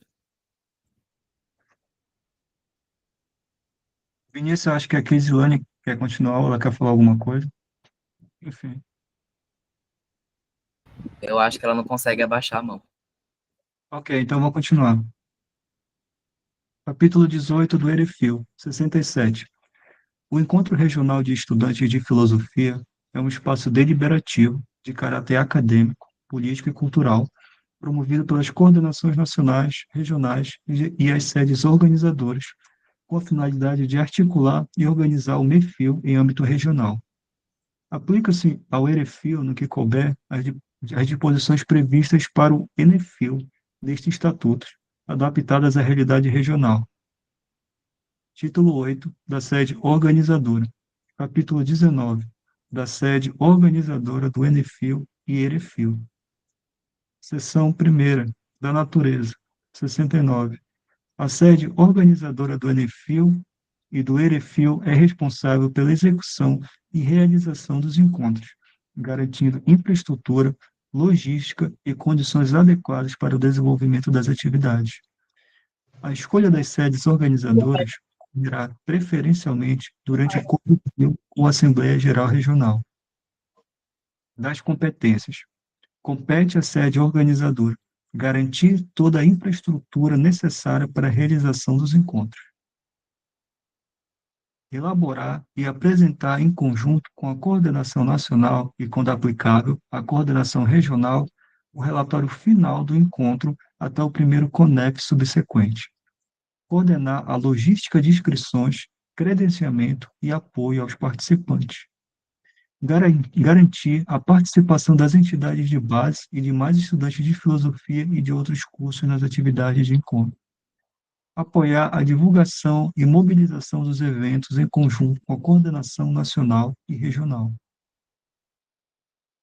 Vinícius, eu acho que a Keisilane quer continuar, ou ela quer falar alguma coisa. Enfim. Eu acho que ela não consegue abaixar a mão. Ok, então eu vou continuar. Capítulo 18 do EREFIO, 67. O Encontro Regional de Estudantes de Filosofia é um espaço deliberativo de caráter acadêmico, político e cultural, promovido pelas coordenações nacionais, regionais e as sedes organizadoras, com a finalidade de articular e organizar o MEFIL em âmbito regional. Aplica-se ao EREFIL, no que couber, as disposições previstas para o ENEFIL neste estatuto, adaptadas à realidade regional. Título 8, da sede organizadora. Capítulo 19, da sede organizadora do ENEFIL e EREFIL. Seção 1ª, da natureza, 69. A sede organizadora do ENEFIL e do EREFIL é responsável pela execução e realização dos encontros, garantindo infraestrutura, logística e condições adequadas para o desenvolvimento das atividades. A escolha das sedes organizadoras ocorrerá preferencialmente durante o Convívio ou Assembleia Geral Regional. Das competências. Compete à sede organizadora garantir toda a infraestrutura necessária para a realização dos encontros. Elaborar e apresentar em conjunto com a coordenação nacional e, quando aplicável, a coordenação regional, o relatório final do encontro até o primeiro CONEF subsequente. Coordenar a logística de inscrições, credenciamento e apoio aos participantes. Garantir a participação das entidades de base e de mais estudantes de filosofia e de outros cursos nas atividades de encontro. Apoiar a divulgação e mobilização dos eventos em conjunto com a coordenação nacional e regional.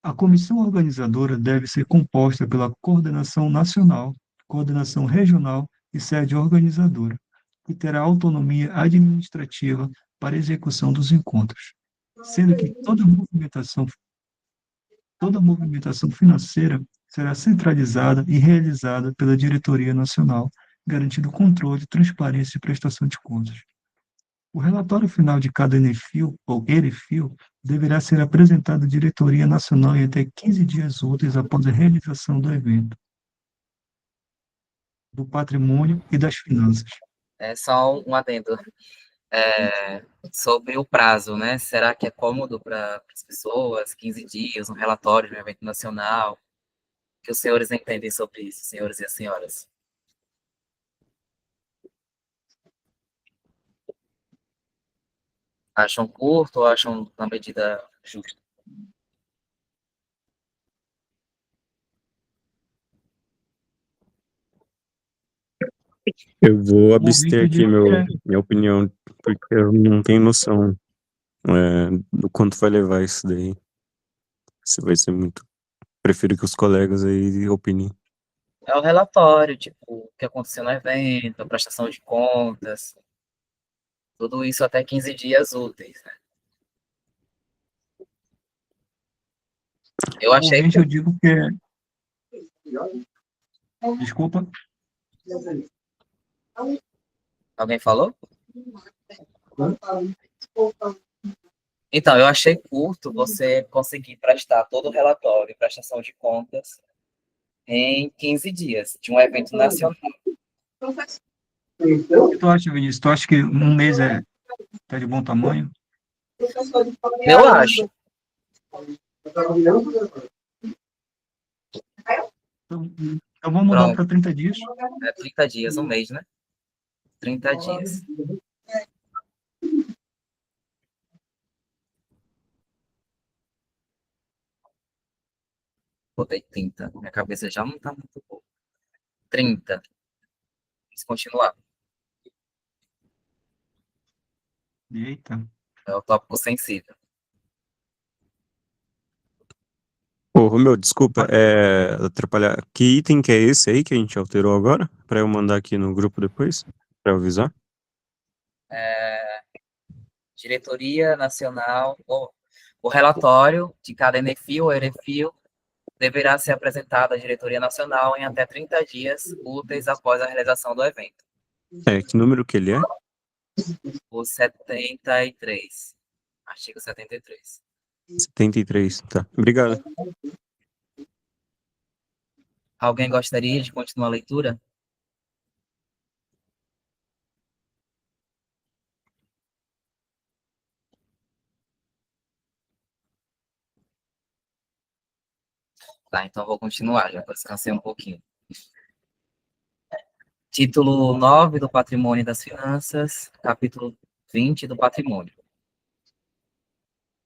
A comissão organizadora deve ser composta pela coordenação nacional, coordenação regional e sede organizadora, que terá autonomia administrativa para a execução dos encontros, sendo que toda movimentação financeira será centralizada e realizada pela diretoria nacional, garantindo controle, transparência e prestação de contas. O relatório final de cada ENEFIL ou EREFIL deverá ser apresentado à diretoria nacional em até 15 dias úteis após a realização do evento, do patrimônio e das finanças. É só um adendo. Sobre o prazo, né? Será que é cômodo para as pessoas? 15 dias, um relatório de um evento nacional? O que os senhores entendem sobre isso, senhores e as senhoras? Acham curto ou acham na medida justa? Eu vou O abster ouvinte aqui diz que minha opinião, porque eu não tenho noção do quanto vai levar isso daí. Se vai ser muito. Prefiro que os colegas aí opinem. É o relatório, tipo, o que aconteceu no evento, a prestação de contas, tudo isso até 15 dias úteis, né? Eu o achei. ouvinte, eu digo que é... Desculpa. Alguém falou? Então, eu achei curto você conseguir prestar todo o relatório e prestação de contas em 15 dias, de um evento nacional. O que tu acha, Vinícius? Tu acha que um mês tá de bom tamanho? Eu acho. Então vamos mudar Pronto, para 30 dias. 30 dias, um mês, né? 30 dias. Botei 30. Minha cabeça já não tá muito boa. 30. Vamos continuar. Eita. É o tópico sensível. Ô, Romeu, desculpa, atrapalhar. Que item que é esse aí que a gente alterou agora? Pra eu mandar aqui no grupo depois? Pra eu avisar? Diretoria Nacional, o relatório de cada ENEFIL ou EREFIL deverá ser apresentado à Diretoria Nacional em até 30 dias úteis após a realização do evento. Que número que ele é? O 73, artigo 73. 73, tá. Obrigado. Alguém gostaria de continuar a leitura? Tá, então vou continuar, já descansei um pouquinho. Título 9 do Patrimônio das Finanças, capítulo 20 do Patrimônio.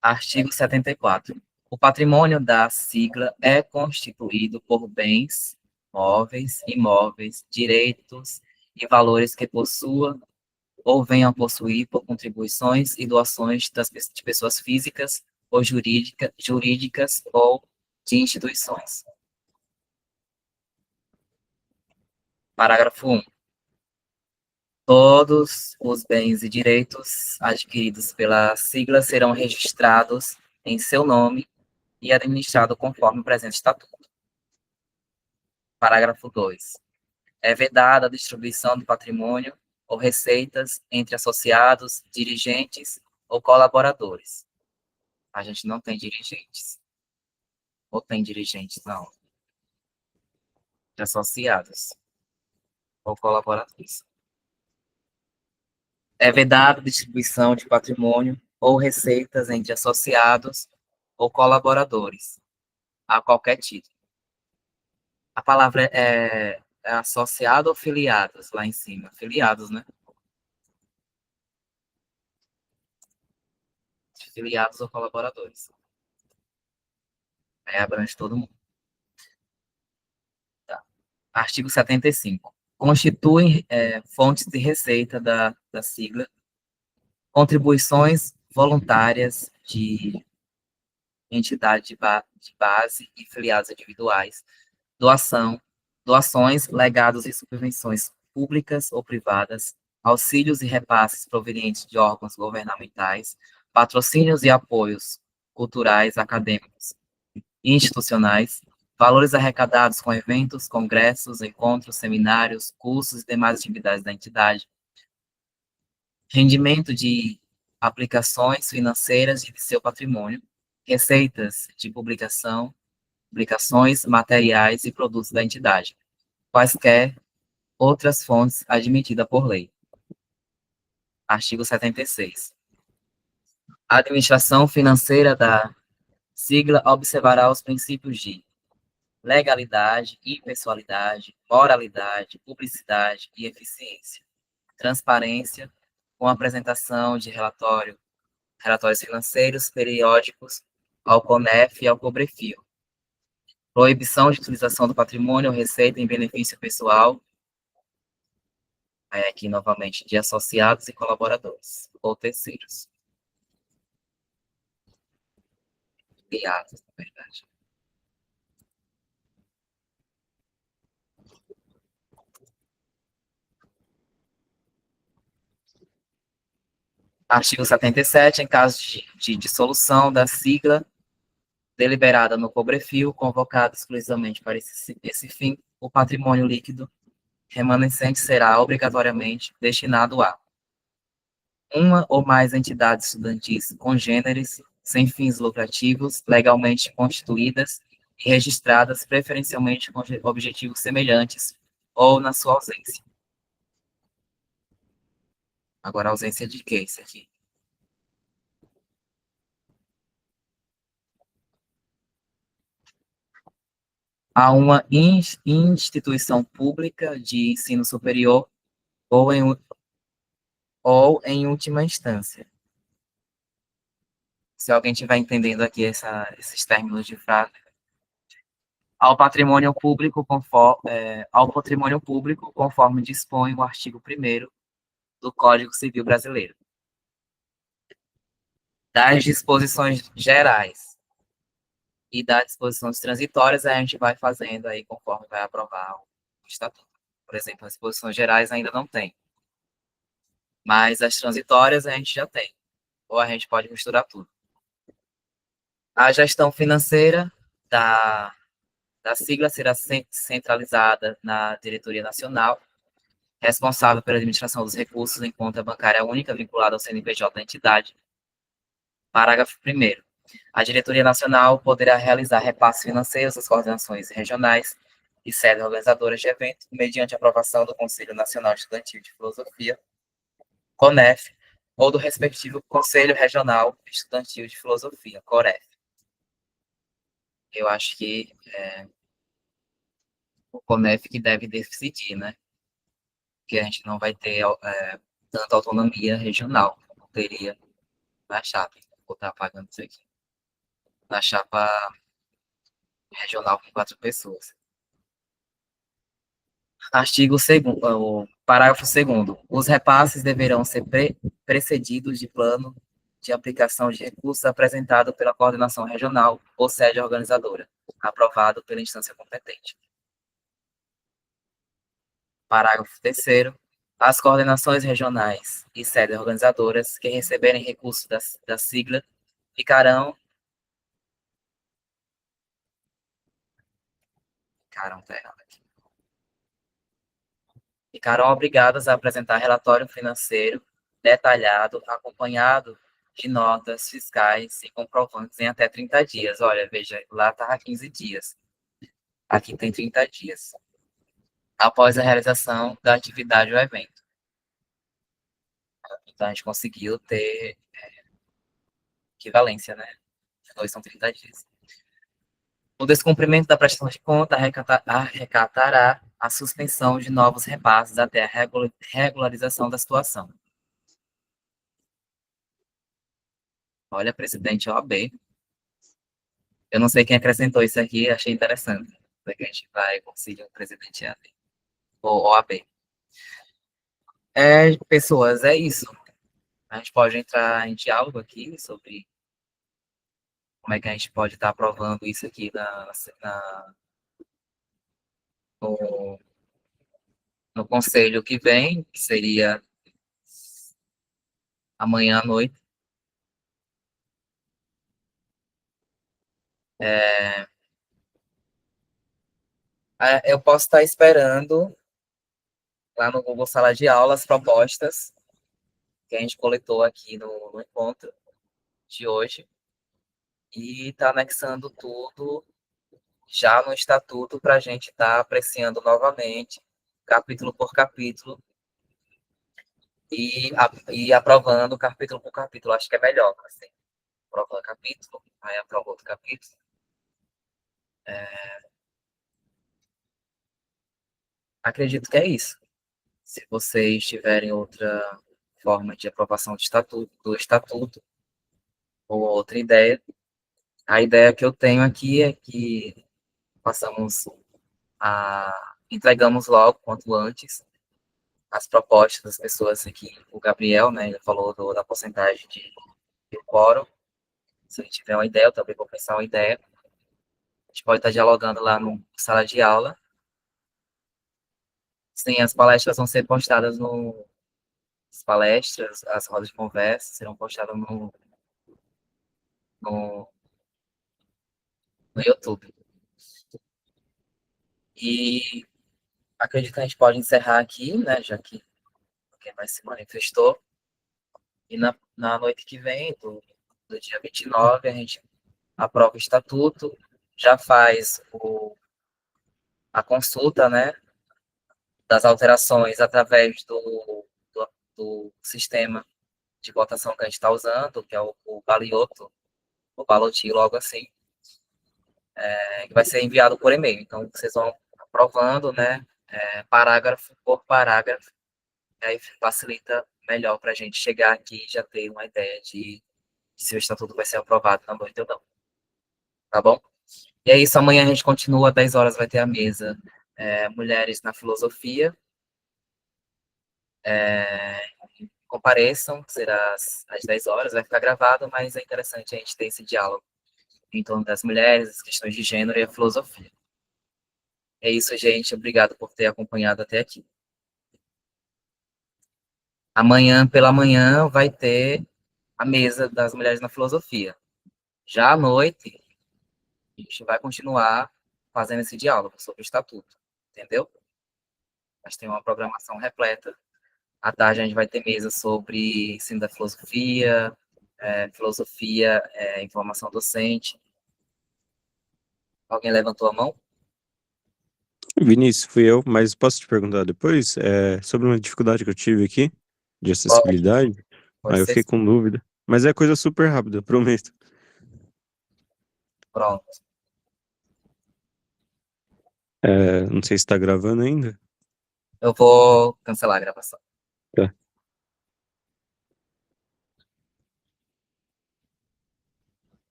Artigo 74. O patrimônio da sigla é constituído por bens, móveis, imóveis, direitos e valores que possua ou venham a possuir por contribuições e doações de pessoas físicas ou jurídicas ou de instituições. Parágrafo 1. Todos os bens e direitos adquiridos pela sigla serão registrados em seu nome e administrados conforme o presente estatuto. Parágrafo 2. É vedada a distribuição do patrimônio ou receitas entre associados, dirigentes ou colaboradores. A gente não tem dirigentes. Ou tem dirigentes, não. De associados ou colaboradores. É vedada a distribuição de patrimônio ou receitas entre associados ou colaboradores, a qualquer título. A palavra é associado ou filiados, lá em cima. Filiados, né? Filiados ou colaboradores. Aí abrange todo mundo. Tá. Artigo 75. Constituem fontes de receita da sigla contribuições voluntárias de entidade de base e filiados individuais, doações, legados e subvenções públicas ou privadas, auxílios e repasses provenientes de órgãos governamentais, patrocínios e apoios culturais, acadêmicos e institucionais, valores arrecadados com eventos, congressos, encontros, seminários, cursos e demais atividades da entidade, rendimento de aplicações financeiras de seu patrimônio, receitas de publicações, materiais e produtos da entidade, quaisquer outras fontes admitidas por lei. Artigo 76. A administração financeira da sigla observará os princípios de legalidade, impessoalidade, moralidade, publicidade e eficiência, transparência, com apresentação de relatórios financeiros periódicos ao CONEF e ao COBREFIO, proibição de utilização do patrimônio ou receita em benefício pessoal, aqui novamente, de associados e colaboradores, ou terceiros. Criados, na verdade. Artigo 77, em caso de dissolução da sigla deliberada no COBREFIO, convocado exclusivamente para esse fim, o patrimônio líquido remanescente será obrigatoriamente destinado a uma ou mais entidades estudantis congêneres, sem fins lucrativos, legalmente constituídas e registradas, preferencialmente com objetivos semelhantes, ou na sua ausência. Agora, a ausência de quê, isso aqui? A uma instituição pública de ensino superior ou em última instância. Se alguém estiver entendendo aqui esses términos de frase. Ao patrimônio público, conforme dispõe o artigo 1º do Código Civil Brasileiro. Das disposições gerais e das disposições transitórias, a gente vai fazendo aí conforme vai aprovar o estatuto. Por exemplo, as disposições gerais ainda não tem. Mas as transitórias a gente já tem, ou a gente pode misturar tudo. A gestão financeira da sigla será centralizada na Diretoria Nacional, responsável pela administração dos recursos em conta bancária única vinculada ao CNPJ da entidade. Parágrafo 1º. A Diretoria Nacional poderá realizar repasses financeiros às coordenações regionais e sedes organizadoras de eventos, mediante aprovação do Conselho Nacional Estudantil de Filosofia, CONEF, ou do respectivo Conselho Regional Estudantil de Filosofia, COREF. Eu acho que o CONEF que deve decidir, né? Porque a gente não vai ter tanta autonomia regional como teria na chapa. Vou estar apagando isso aqui. Na chapa regional com 4 pessoas. Artigo 2º, o parágrafo 2º. Os repasses deverão ser precedidos de plano de aplicação de recursos apresentado pela coordenação regional ou sede organizadora, aprovado pela instância competente. Parágrafo 3º. As coordenações regionais e sedes organizadoras que receberem recursos da sigla ficarão obrigadas a apresentar relatório financeiro detalhado, acompanhado de notas fiscais e comprovantes em até 30 dias. Olha, veja, lá está 15 dias. Aqui tem 30 dias. Após a realização da atividade ou evento. Então, a gente conseguiu ter equivalência, né? Os dois são 30 dias. O descumprimento da prestação de conta acarretará a suspensão de novos repasses até a regularização da situação. Olha, presidente OAB. Eu não sei quem acrescentou isso aqui, achei interessante. Será que a gente vai conseguir um presidente AD ou OAB? Pessoas, é isso. A gente pode entrar em diálogo aqui sobre como é que a gente pode estar aprovando isso aqui no conselho que vem, que seria amanhã à noite. Eu posso estar esperando lá no Google Sala de Aula as propostas que a gente coletou aqui no encontro de hoje e está anexando tudo já no estatuto para a gente estar apreciando novamente, capítulo por capítulo, e aprovando capítulo por capítulo. Acho que é melhor, assim, aprova capítulo, aí aprova outro capítulo. Acredito que é isso. Se vocês tiverem outra forma de aprovação do estatuto ou outra ideia, a ideia que eu tenho aqui é que entregamos logo, quanto antes, as propostas das pessoas aqui. O Gabriel, né, ele falou da porcentagem de quórum. Se ele tiver uma ideia, eu também vou pensar uma ideia. A gente pode estar dialogando lá no sala de aula. Sim, as palestras vão ser postadas as palestras, as rodas de conversa serão postadas no YouTube. E acredito que a gente pode encerrar aqui, né, já que quem mais se manifestou. E na noite que vem, do dia 29, a gente aprova o estatuto, já faz a consulta, né, das alterações através do sistema de votação que a gente está usando, que é o Balioto, o Baloti, logo assim, que vai ser enviado por e-mail. Então, vocês vão aprovando, né, parágrafo por parágrafo, e aí facilita melhor para a gente chegar aqui e já ter uma ideia de se o estatuto vai ser aprovado na noite ou não. Tá bom? E é isso, amanhã a gente continua, às 10 horas vai ter a mesa Mulheres na Filosofia. Compareçam, será às 10 horas, vai ficar gravado, mas é interessante a gente ter esse diálogo em torno das mulheres, as questões de gênero e a filosofia. É isso, gente. Obrigado por ter acompanhado até aqui. Amanhã, pela manhã, vai ter a mesa das mulheres na filosofia. Já à noite, a gente vai continuar fazendo esse diálogo sobre o estatuto, entendeu? Mas tem uma programação repleta. À tarde a gente vai ter mesa sobre ensino da filosofia, filosofia, informação docente. Alguém levantou a mão? Vinícius, fui eu, mas posso te perguntar depois sobre uma dificuldade que eu tive aqui de Pode, acessibilidade? pode Aí eu ser fiquei com dúvida. Mas é coisa super rápida, prometo. pronto. Não sei se está gravando ainda. Eu vou cancelar a gravação. Tá.